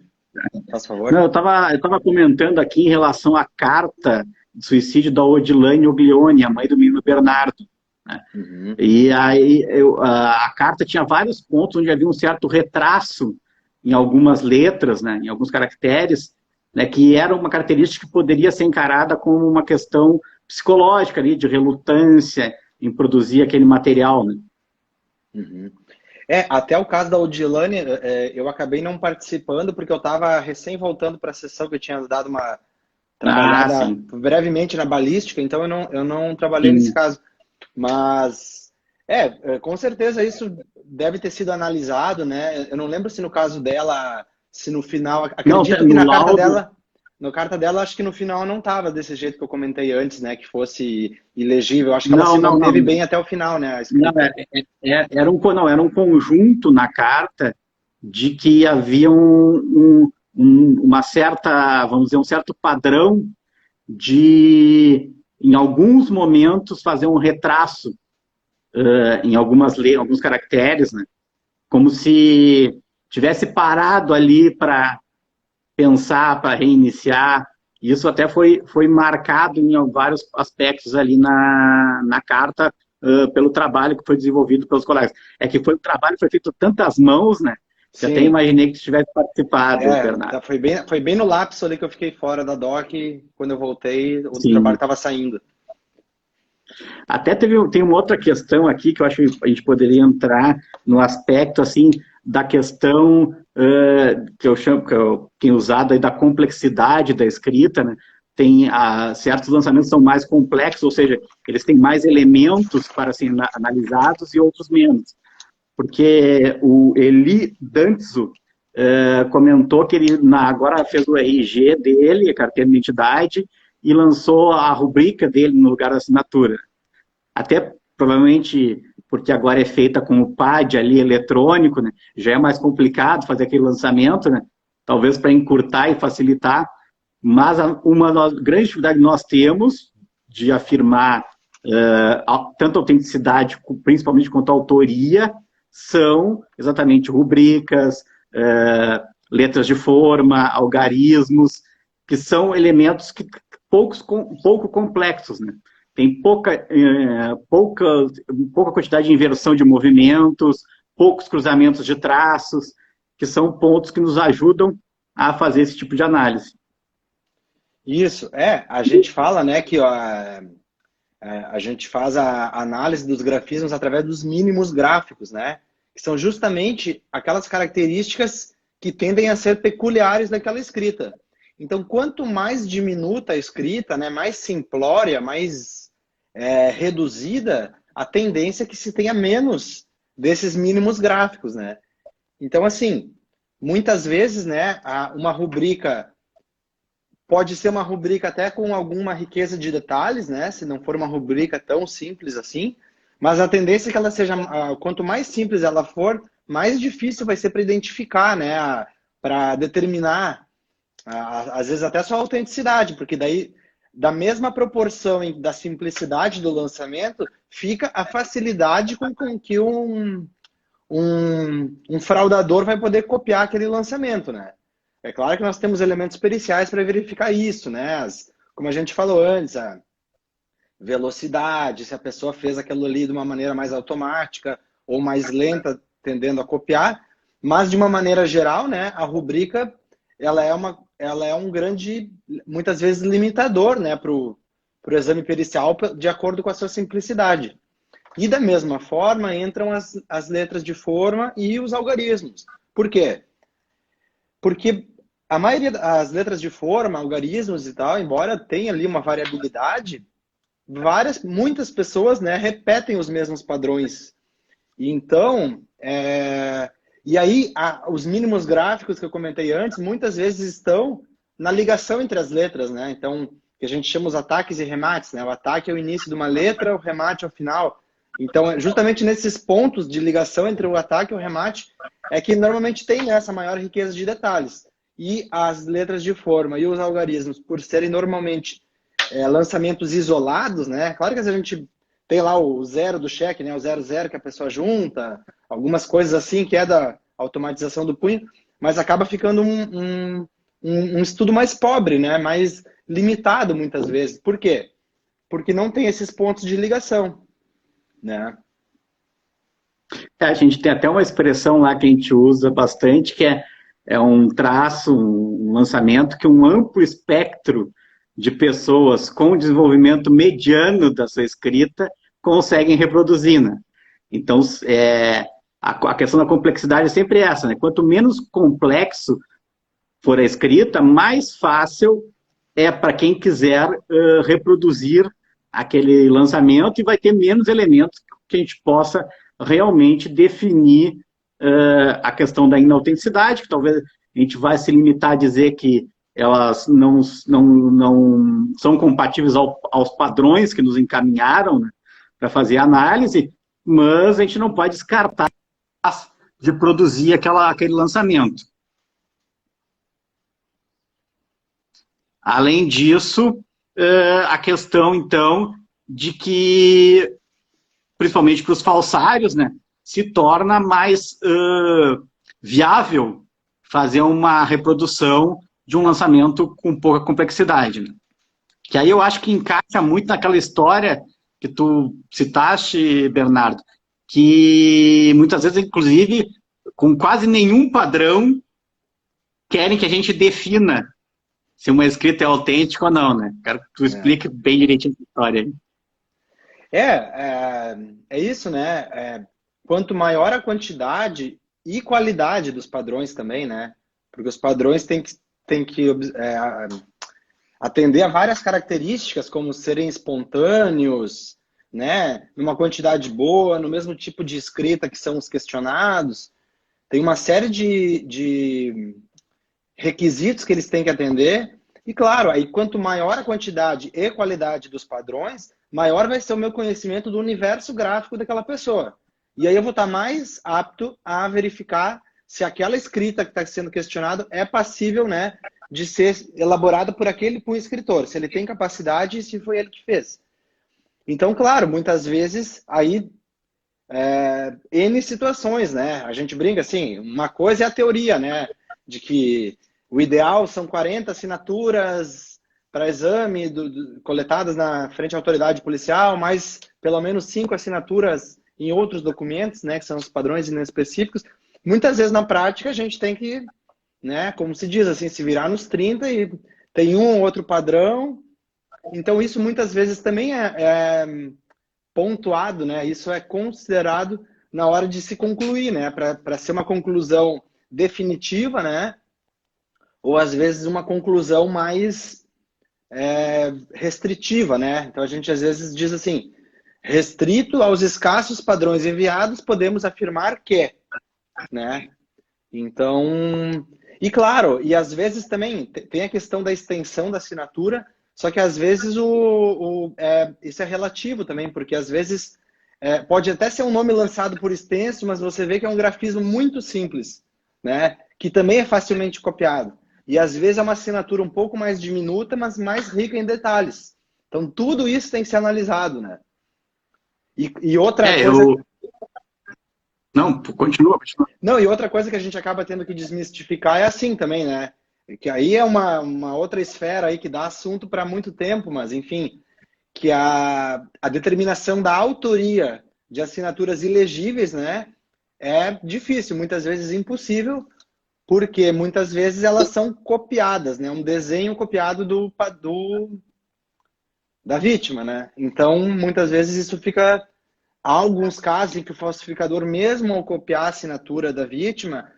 Faz favor. Não, eu tava comentando aqui em relação à carta de suicídio da Odilane Oglione, a mãe do menino Bernardo, né? Uhum. E aí a carta tinha vários pontos onde havia um certo retraso em algumas letras, né, em alguns caracteres, né, que era uma característica que poderia ser encarada como uma questão psicológica ali, de relutância em produzir aquele material, né? Uhum. Até o caso da Odilane, eu acabei não participando porque eu estava recém voltando para a sessão que eu tinha dado uma trabalhada brevemente na balística, então eu não trabalhei nesse caso. Mas, com certeza isso deve ter sido analisado, né? Eu não lembro se no caso dela, se no final, acredito que na carta dela, no carta dela, acho que no final não estava desse jeito que eu comentei antes, né? Que fosse ilegível. Acho que ela Não, se não, não. manteve bem até o final, né? A Não, escrita. não, era um conjunto na carta de que havia uma certa, vamos dizer, um certo padrão de, em alguns momentos, fazer um retraço em alguns caracteres, né? Como se tivesse parado ali para pensar, para reiniciar. Isso até foi marcado em vários aspectos ali na carta, pelo trabalho que foi desenvolvido pelos colegas. É que foi um trabalho que foi feito tantas mãos, né? Que até Sim. imaginei que tu tivesse participado, Bernardo. Foi bem no lapso ali que eu fiquei fora da doc. Quando eu voltei, o trabalho Sim. estava saindo. Até tem uma outra questão aqui que eu acho que a gente poderia entrar no aspecto assim da questão que eu chamo, que eu tenho usado aí da complexidade da escrita, né? Tem certos lançamentos são mais complexos, ou seja, eles têm mais elementos para serem analisados e outros menos. Porque o Eli Dantzo comentou que ele agora fez o RG dele, a carteira de identidade, e lançou a rubrica dele no lugar da assinatura. Até provavelmente porque agora é feita com o PAD ali eletrônico, né? Já é mais complicado fazer aquele lançamento, né? Talvez para encurtar e facilitar, mas uma grande dificuldade que nós temos de afirmar tanto a autenticidade, principalmente quanto a autoria, são exatamente rubricas, letras de forma, algarismos, que são elementos pouco complexos, né? Tem pouca quantidade de inversão de movimentos, poucos cruzamentos de traços, que são pontos que nos ajudam a fazer esse tipo de análise. Isso, a gente fala, né, que ó, a gente faz a análise dos grafismos através dos mínimos gráficos, né? Que são justamente aquelas características que tendem a ser peculiares daquela escrita. Então, quanto mais diminuta a escrita, né, mais simplória, mais reduzida, a tendência é que se tenha menos desses mínimos gráficos, né? Então, assim, muitas vezes, né, uma rubrica pode ser uma rubrica até com alguma riqueza de detalhes, né? Se não for uma rubrica tão simples assim. Mas a tendência é que ela seja, quanto mais simples ela for, mais difícil vai ser para identificar, né? Para determinar, às vezes até sua autenticidade, porque daí, da mesma proporção da simplicidade do lançamento, fica a facilidade com que um fraudador vai poder copiar aquele lançamento, né? É claro que nós temos elementos periciais para verificar isso, né? Como a gente falou antes, a velocidade, se a pessoa fez aquilo ali de uma maneira mais automática ou mais lenta, tendendo a copiar. Mas, de uma maneira geral, né, a rubrica ela é um grande, muitas vezes, limitador, né, para o exame pericial de acordo com a sua simplicidade. E, da mesma forma, entram as letras de forma e os algarismos. Por quê? Porque a maioria das letras de forma, algarismos e tal, embora tenha ali uma variabilidade, muitas pessoas, né, repetem os mesmos padrões. E então, e aí os mínimos gráficos que eu comentei antes, muitas vezes estão na ligação entre as letras, né? Então, que a gente chama os ataques e remates, né? O ataque é o início de uma letra, o remate é o final. Então, justamente nesses pontos de ligação entre o ataque e o remate, é que normalmente tem essa maior riqueza de detalhes. E as letras de forma e os algarismos, por serem normalmente lançamentos isolados, né? Claro que a gente tem lá o zero do cheque, né? O 00 que a pessoa junta, algumas coisas assim que é da automatização do punho, mas acaba ficando um estudo mais pobre, né? Mais limitado muitas vezes. Por quê? Porque não tem esses pontos de ligação, né? A gente tem até uma expressão lá que a gente usa bastante, que é um traço, um lançamento que um amplo espectro de pessoas com desenvolvimento mediano da sua escrita conseguem reproduzir, né? Então, a questão da complexidade é sempre essa, né? Quanto menos complexo for a escrita, mais fácil é para quem quiser reproduzir aquele lançamento e vai ter menos elementos que a gente possa realmente definir a questão da inautenticidade, que talvez a gente vai se limitar a dizer que elas não são compatíveis aos padrões que nos encaminharam, né, para fazer análise, mas a gente não pode descartar de produzir aquele lançamento. Além disso, a questão, então, de que, principalmente para os falsários, né, se torna mais viável fazer uma reprodução de um lançamento com pouca complexidade, né? Que aí eu acho que encaixa muito naquela história que tu citaste, Bernardo, que muitas vezes, inclusive, com quase nenhum padrão, querem que a gente defina se uma escrita é autêntica ou não, né? Quero que tu explique bem direitinho essa história aí. É isso, né? Quanto maior a quantidade e qualidade dos padrões também, né? Porque os padrões têm que atender a várias características, como serem espontâneos, né? Numa quantidade boa, no mesmo tipo de escrita que são os questionados. Tem uma série de requisitos que eles têm que atender. E claro, aí quanto maior a quantidade e qualidade dos padrões, maior vai ser o meu conhecimento do universo gráfico daquela pessoa. E aí eu vou estar mais apto a verificar se aquela escrita que está sendo questionada é passível, né, de ser elaborada por um escritor, se ele tem capacidade e se foi ele que fez. Então, claro, muitas vezes, aí, N situações, né? A gente brinca assim, uma coisa é a teoria, né, de que o ideal são 40 assinaturas para exame coletadas na frente à autoridade policial, mais pelo menos 5 assinaturas em outros documentos, né, que são os padrões inespecíficos. Muitas vezes, na prática, a gente tem que, né, como se diz assim, se virar nos 30 e tem um ou outro padrão. Então, isso muitas vezes também é pontuado, né? Isso é considerado na hora de se concluir, né? Para ser uma conclusão definitiva, né? Ou, às vezes, uma conclusão mais restritiva, né? Então, a gente, às vezes, diz assim, restrito aos escassos padrões enviados, podemos afirmar que, né? Então, e claro, e às vezes também tem a questão da extensão da assinatura, só que às vezes isso é relativo também, porque às vezes pode até ser um nome lançado por extenso, mas você vê que é um grafismo muito simples, né? Que também é facilmente copiado. E às vezes é uma assinatura um pouco mais diminuta, mas mais rica em detalhes. Então tudo isso tem que ser analisado, né? E outra coisa... Não, continua. Não, e outra coisa que a gente acaba tendo que desmistificar é assim também, né? Que aí é uma outra esfera aí que dá assunto para muito tempo, mas enfim, que a determinação da autoria de assinaturas ilegíveis, né, é difícil, muitas vezes impossível, porque muitas vezes elas são copiadas, né? Um desenho copiado da vítima, né? Então, muitas vezes isso fica... Há alguns casos em que o falsificador, mesmo ao copiar a assinatura da vítima,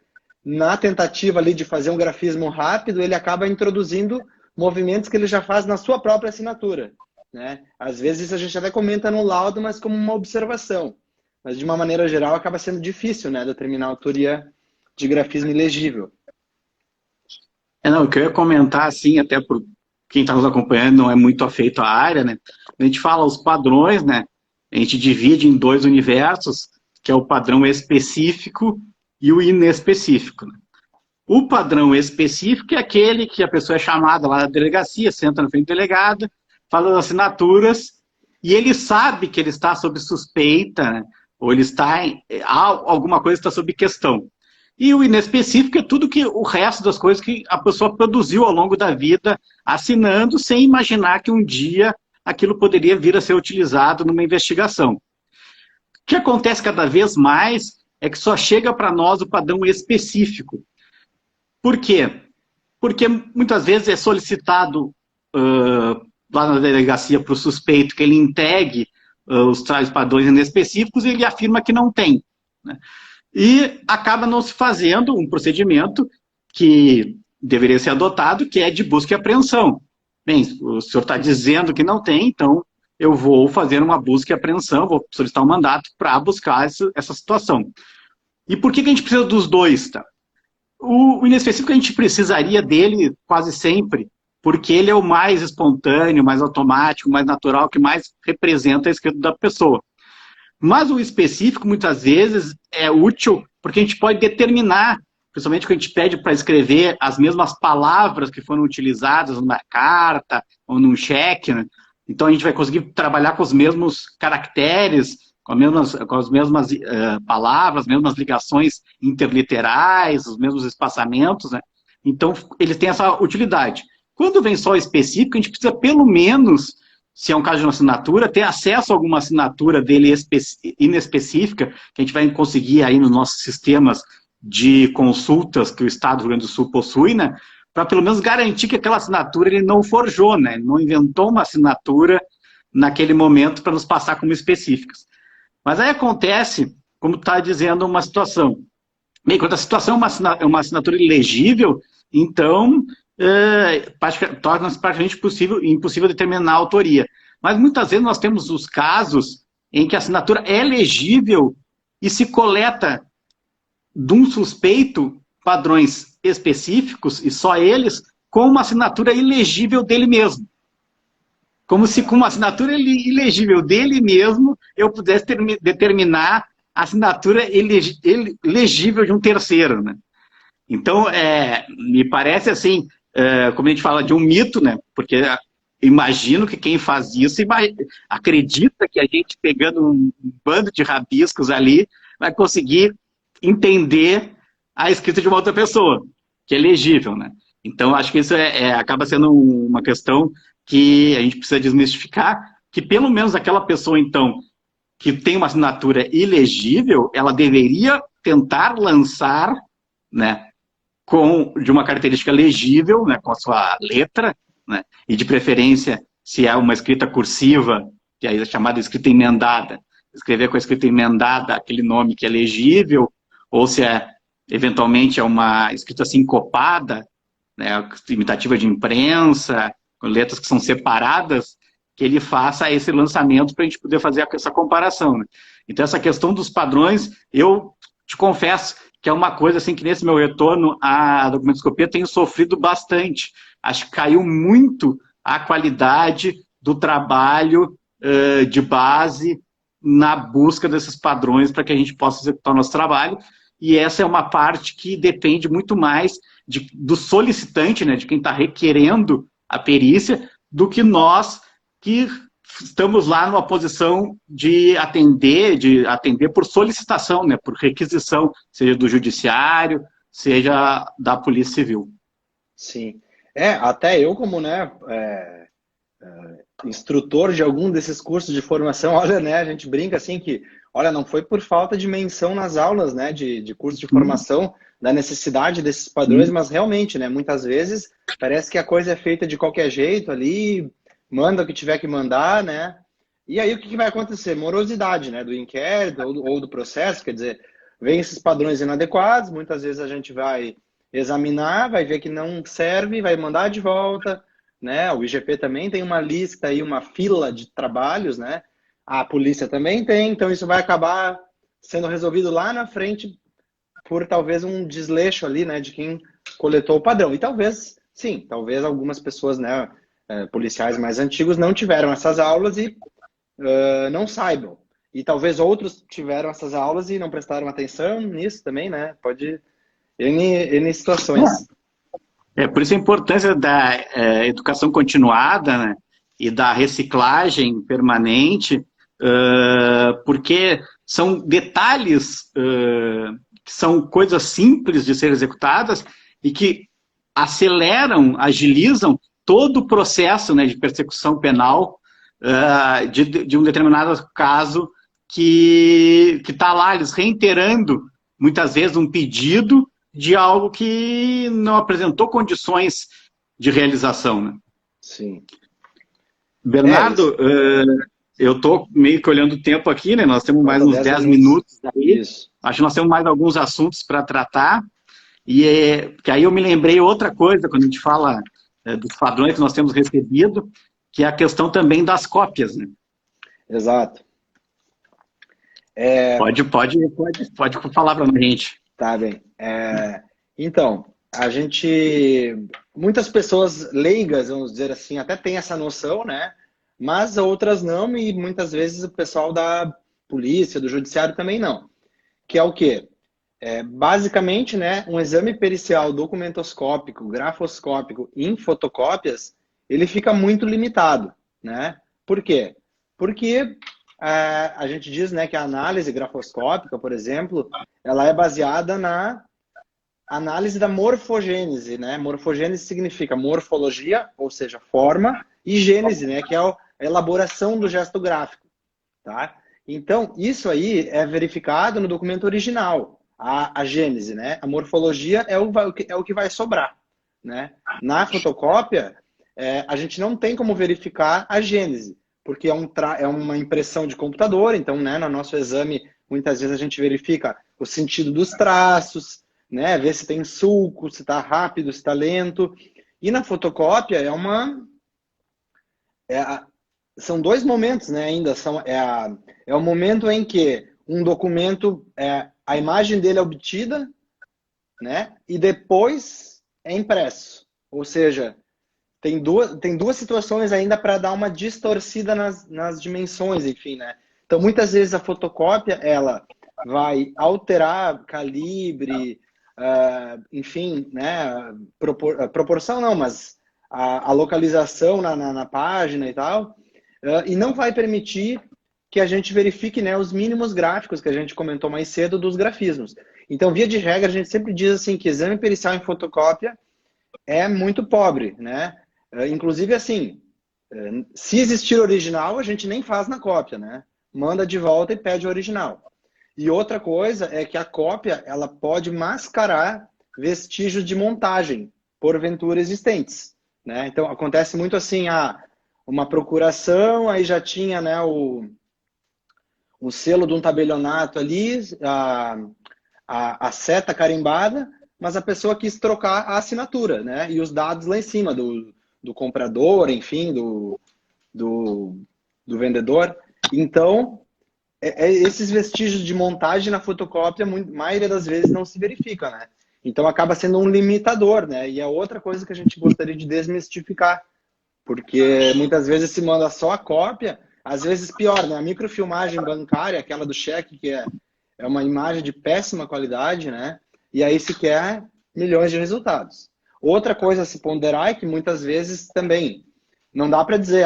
na tentativa ali de fazer um grafismo rápido, ele acaba introduzindo movimentos que ele já faz na sua própria assinatura, né? Às vezes isso a gente até comenta no laudo, mas como uma observação. Mas de uma maneira geral acaba sendo difícil, né, determinar a autoria de grafismo ilegível. Não, eu queria comentar assim, até por quem está nos acompanhando não é muito afeito à área, né? A gente fala os padrões, né? A gente divide em 2 universos, que é o padrão específico e o inespecífico. O padrão específico é aquele que a pessoa é chamada lá da delegacia, senta na frente do delegado, fala das assinaturas, e ele sabe que ele está sob suspeita, né? Ou ele está alguma coisa está sob questão. E o inespecífico é tudo que o resto das coisas que a pessoa produziu ao longo da vida, assinando, sem imaginar que um dia aquilo poderia vir a ser utilizado numa investigação. O que acontece cada vez mais é que só chega para nós o padrão específico. Por quê? Porque muitas vezes é solicitado lá na delegacia para o suspeito que ele entregue os tais padrões inespecíficos e ele afirma que não tem, né? E acaba não se fazendo um procedimento que deveria ser adotado, que é de busca e apreensão. Bem, o senhor está dizendo que não tem, então eu vou fazer uma busca e apreensão, vou solicitar um mandato para buscar essa situação. E por que a gente precisa dos dois, tá? O inespecífico a gente precisaria dele quase sempre, porque ele é o mais espontâneo, mais automático, mais natural, que mais representa a escrita da pessoa. Mas o específico, muitas vezes, é útil porque a gente pode determinar, principalmente quando a gente pede para escrever as mesmas palavras que foram utilizadas numa carta ou num cheque, né? Então a gente vai conseguir trabalhar com os mesmos caracteres, com as mesmas palavras, as mesmas ligações interliterais, os mesmos espaçamentos, né? Então eles têm essa utilidade. Quando vem só específico, a gente precisa pelo menos, se é um caso de uma assinatura, ter acesso a alguma assinatura dele inespecífica, que a gente vai conseguir aí nos nossos sistemas de consultas que o Estado do Rio Grande do Sul possui, né, para pelo menos garantir que aquela assinatura ele não forjou, né, não inventou uma assinatura naquele momento para nos passar como específicas. Mas aí acontece, como está dizendo, uma situação. Bem, quando a situação é uma assinatura ilegível, então torna-se praticamente impossível determinar a autoria. Mas muitas vezes nós temos os casos em que a assinatura é legível e se coleta de um suspeito padrões específicos, e só eles, com uma assinatura ilegível dele mesmo. Como se com uma assinatura ilegível dele mesmo eu pudesse determinar a assinatura legível de um terceiro, né? Então, me parece assim, como a gente fala de um mito, né? Porque imagino que quem faz isso acredita que a gente, pegando um bando de rabiscos ali, vai conseguir entender a escrita de uma outra pessoa, que é legível, né? Então, acho que isso acaba sendo uma questão que a gente precisa desmistificar, que pelo menos aquela pessoa, então, que tem uma assinatura ilegível, ela deveria tentar lançar, né, de uma característica legível, né, com a sua letra, né, e de preferência, se é uma escrita cursiva, que é chamada escrita emendada, escrever com a escrita emendada aquele nome que é legível, ou se eventualmente é uma escrita sincopada, né, imitativa de imprensa, com letras que são separadas, que ele faça esse lançamento para a gente poder fazer essa comparação, né? Então, essa questão dos padrões, eu te confesso que é uma coisa assim que nesse meu retorno à documentoscopia tenho sofrido bastante. Acho que caiu muito a qualidade do trabalho de base na busca desses padrões para que a gente possa executar o nosso trabalho. E essa é uma parte que depende muito mais do solicitante, né, de quem está requerendo a perícia, do que nós que estamos lá numa posição de atender por solicitação, né, por requisição, seja do judiciário, seja da Polícia Civil. Sim. Até eu como, né, instrutor de algum desses cursos de formação, olha, né, a gente brinca assim que, olha, não foi por falta de menção nas aulas, né, de curso de formação, da necessidade desses padrões, mas realmente, né, muitas vezes parece que a coisa é feita de qualquer jeito ali, manda o que tiver que mandar, né? E aí o que vai acontecer? Morosidade, né? Do inquérito ou do processo, quer dizer, vem esses padrões inadequados, muitas vezes a gente vai examinar, vai ver que não serve, vai mandar de volta, né? O IGP também tem uma lista aí, uma fila de trabalhos, né? A polícia também tem, então isso vai acabar sendo resolvido lá na frente por talvez um desleixo ali, né? De quem coletou o padrão. E talvez, sim, talvez algumas pessoas, né? Policiais mais antigos não tiveram essas aulas e não saibam. E talvez outros tiveram essas aulas e não prestaram atenção nisso também, né? Pode... N situações. Por isso a importância da educação continuada, né, e da reciclagem permanente, porque são detalhes que são coisas simples de serem executadas e que aceleram, agilizam todo o processo, né, de persecução penal de um determinado caso que está lá, eles reiterando, muitas vezes, um pedido de algo que não apresentou condições de realização, né? Sim. Bernardo, eu estou meio que olhando o tempo aqui, né? Nós temos mais uns 10 minutos aí. Isso. Acho que nós temos mais alguns assuntos para tratar. Que aí eu me lembrei outra coisa, quando a gente fala dos padrões que nós temos recebido, que é a questão também das cópias, né? Exato. Pode falar para a gente. Tá bem. Então, muitas pessoas leigas, vamos dizer assim, até tem essa noção, né? Mas outras não, e muitas vezes o pessoal da polícia, do judiciário também não. Que é o quê? Basicamente, né, um exame pericial documentoscópico, grafoscópico em fotocópias, ele fica muito limitado, né? Por quê? Porque a gente diz, né, que a análise grafoscópica, por exemplo, ela é baseada na análise da morfogênese, né? Morfogênese significa morfologia, ou seja, forma, e gênese, né, que é a elaboração do gesto gráfico, tá? Então, isso aí é verificado no documento original, a gênese, né? A morfologia é o que vai sobrar, né? Na fotocópia, a gente não tem como verificar a gênese, porque é uma impressão de computador, então, né, no nosso exame, muitas vezes a gente verifica o sentido dos traços, né? Ver se tem sulco, se está rápido, se está lento. E na fotocópia são dois momentos, né? Ainda é o momento em que um documento, a imagem dele é obtida, né? E depois é impresso. Ou seja, tem duas situações ainda para dar uma distorcida nas dimensões, enfim, né? Então, muitas vezes a fotocópia, ela vai alterar calibre, enfim, né? Proporção não, mas a localização na página e tal, e não vai permitir que a gente verifique, né, os mínimos gráficos que a gente comentou mais cedo dos grafismos. Então, via de regra, a gente sempre diz assim que exame pericial em fotocópia é muito pobre, né? Inclusive, assim, se existir original, a gente nem faz na cópia, né? Manda de volta e pede o original. E outra coisa é que a cópia, ela pode mascarar vestígios de montagem, porventura existentes, né? Então, acontece muito assim, uma procuração, aí já tinha, né, o selo de um tabelionato ali, a seta carimbada, mas a pessoa quis trocar a assinatura, né? E os dados lá em cima do comprador, enfim, do vendedor. Então, esses vestígios de montagem na fotocópia, a maioria das vezes não se verifica, né? Então acaba sendo um limitador, né? E é outra coisa que a gente gostaria de desmistificar, porque muitas vezes se manda só a cópia, às vezes pior, né? A microfilmagem bancária, aquela do cheque, que é uma imagem de péssima qualidade, né? E aí se quer milhões de resultados. Outra coisa a se ponderar é que muitas vezes também não dá para dizer,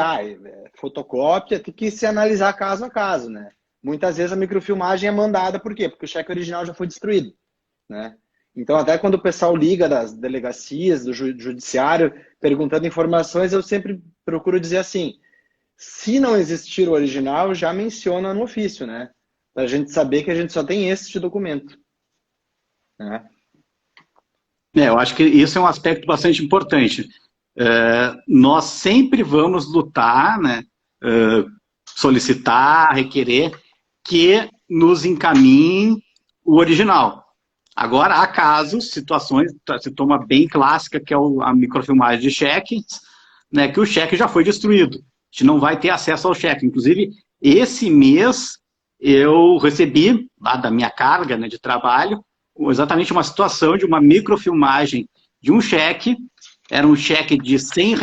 fotocópia, tem que se analisar caso a caso, né? Muitas vezes a microfilmagem é mandada, por quê? Porque o cheque original já foi destruído, né? Então, até quando o pessoal liga das delegacias, do judiciário, perguntando informações, eu sempre procuro dizer assim, se não existir o original, já menciona no ofício, né? Para a gente saber que a gente só tem este documento, né? Eu acho que isso é um aspecto bastante importante. Nós sempre vamos lutar, né, solicitar, requerer que nos encaminhem o original. Agora, há casos, situações, se toma bem clássica, que é a microfilmagem de cheques, né, que o cheque já foi destruído. A gente não vai ter acesso ao cheque. Inclusive, esse mês, eu recebi, lá da minha carga, né, de trabalho, exatamente uma situação de uma microfilmagem de um cheque. Era um cheque de R$ 100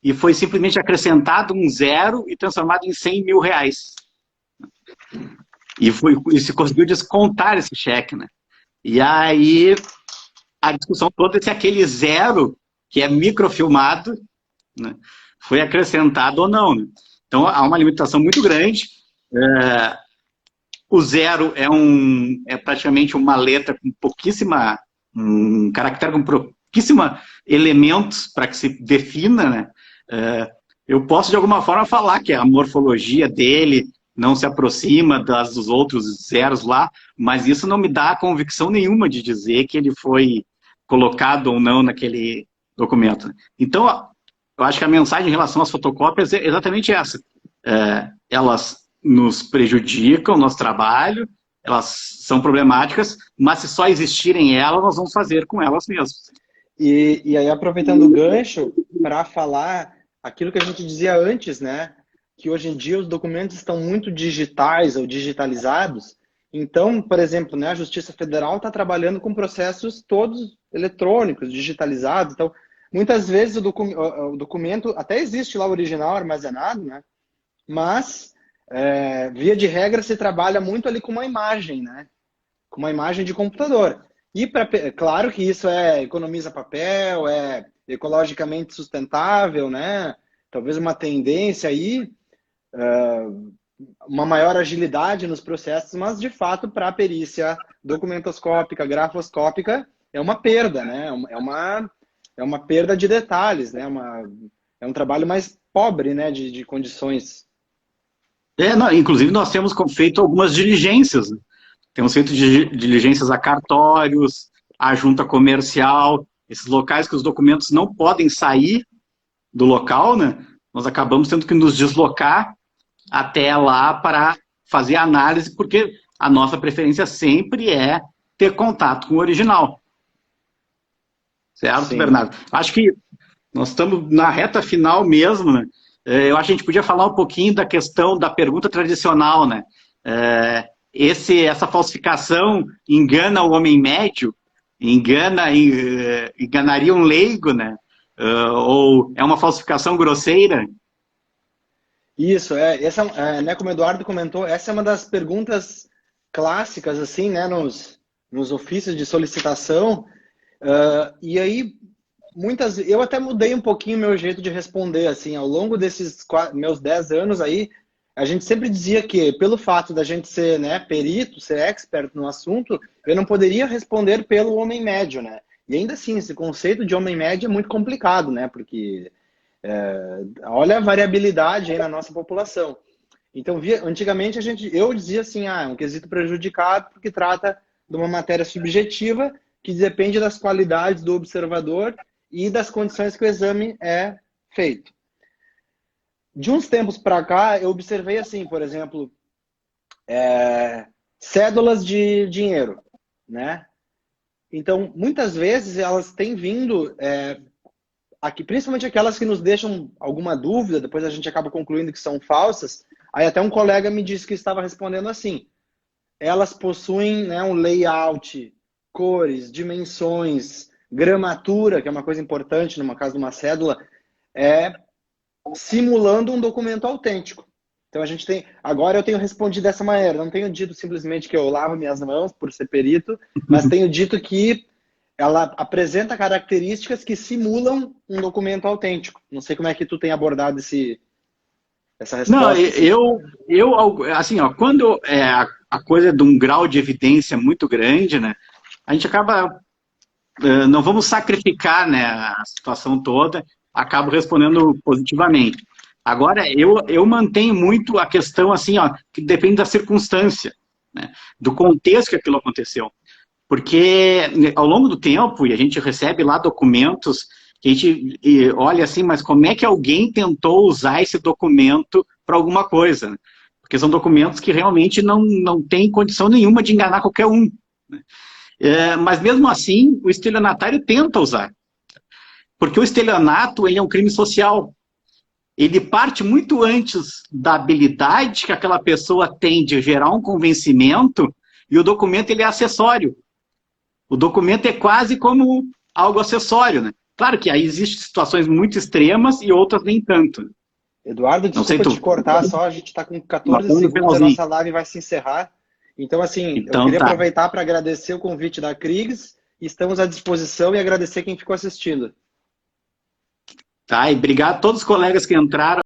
e foi simplesmente acrescentado um zero e transformado em R$ 100.000. E se conseguiu descontar esse cheque, né? E aí a discussão toda é se aquele zero, que é microfilmado, né, foi acrescentado ou não, né? Então há uma limitação muito grande. O zero é praticamente uma letra com pouquíssima, um caractere com pouquíssima elementos para que se defina, né? Eu posso de alguma forma falar que a morfologia dele não se aproxima dos outros zeros lá, mas isso não me dá convicção nenhuma de dizer que ele foi colocado ou não naquele documento. Então, eu acho que a mensagem em relação às fotocópias é exatamente essa. Elas nos prejudicam o nosso trabalho, elas são problemáticas, mas se só existirem elas, nós vamos fazer com elas mesmas. E aí, aproveitando o gancho, para falar aquilo que a gente dizia antes, né? Que hoje em dia os documentos estão muito digitais ou digitalizados, Então, por exemplo, né, a Justiça Federal está trabalhando com processos todos eletrônicos, digitalizados. Então, muitas vezes o documento até existe lá o original armazenado, né? Mas, via de regra, se trabalha muito ali com uma imagem, né? Com uma imagem de computador. E, claro que isso economiza papel, é ecologicamente sustentável, né? Talvez uma tendência aí, uma maior agilidade nos processos, mas, de fato, para a perícia documentoscópica, grafoscópica, é uma perda, né? É uma perda de detalhes, né? É um trabalho mais pobre, né? De condições. Não, inclusive nós temos feito algumas diligências, né? Temos feito diligências a cartórios, a junta comercial, esses locais que os documentos não podem sair do local, né? Nós acabamos tendo que nos deslocar até lá para fazer a análise, porque a nossa preferência sempre é ter contato com o original. Certo, Sim. Bernardo? Acho que nós estamos na reta final mesmo, né? Eu acho que a gente podia falar um pouquinho da questão da pergunta tradicional, né? Essa falsificação engana o homem médio, enganaria um leigo, né? Ou é uma falsificação grosseira? Isso, né, como o Eduardo comentou, essa é uma das perguntas clássicas, assim, né, nos ofícios de solicitação. E aí, eu até mudei um pouquinho o meu jeito de responder, assim, ao longo desses meus 10 anos aí, a gente sempre dizia que, pelo fato da gente ser, né, perito, ser expert no assunto, eu não poderia responder pelo homem médio, né? E ainda assim, esse conceito de homem médio é muito complicado, né? Porque olha a variabilidade aí na nossa população. Então, antigamente eu dizia assim, é um quesito prejudicado porque trata de uma matéria subjetiva que depende das qualidades do observador e das condições que o exame é feito. De uns tempos para cá, eu observei assim, por exemplo, cédulas de dinheiro, né? Então, muitas vezes elas têm vindo, aqui, principalmente aquelas que nos deixam alguma dúvida, depois a gente acaba concluindo que são falsas. Aí até um colega me disse que estava respondendo assim: elas possuem, né, um layout, cores, dimensões, gramatura, que é uma coisa importante numa caso de uma cédula, simulando um documento autêntico. Então a gente tem. Agora eu tenho respondido dessa maneira. Não tenho dito simplesmente que eu lavo minhas mãos por ser perito, mas tenho dito que ela apresenta características que simulam um documento autêntico. Não sei como é que tu tem abordado essa resposta. Não, eu assim, ó, quando a coisa é de um grau de evidência muito grande, né, a gente acaba, não vamos sacrificar, né, a situação toda, acabo respondendo positivamente. Agora, eu mantenho muito a questão, assim, ó, que depende da circunstância, né, do contexto que aquilo aconteceu. Porque ao longo do tempo, e a gente recebe lá documentos, que a gente olha assim, mas como é que alguém tentou usar esse documento para alguma coisa? Né? Porque são documentos que realmente não têm condição nenhuma de enganar qualquer um. Né? Mas mesmo assim, o estelionatário tenta usar. Porque o estelionato, ele é um crime social. Ele parte muito antes da habilidade que aquela pessoa tem de gerar um convencimento, e o documento ele é acessório. O documento é quase como algo acessório, né? Claro que aí existem situações muito extremas e outras nem tanto. Eduardo, desculpa te cortar só, a gente está com 14 segundos, a nossa live vai se encerrar. Então, assim, eu queria aproveitar para agradecer o convite da Kriegs, estamos à disposição e agradecer quem ficou assistindo. Tá, e obrigado a todos os colegas que entraram.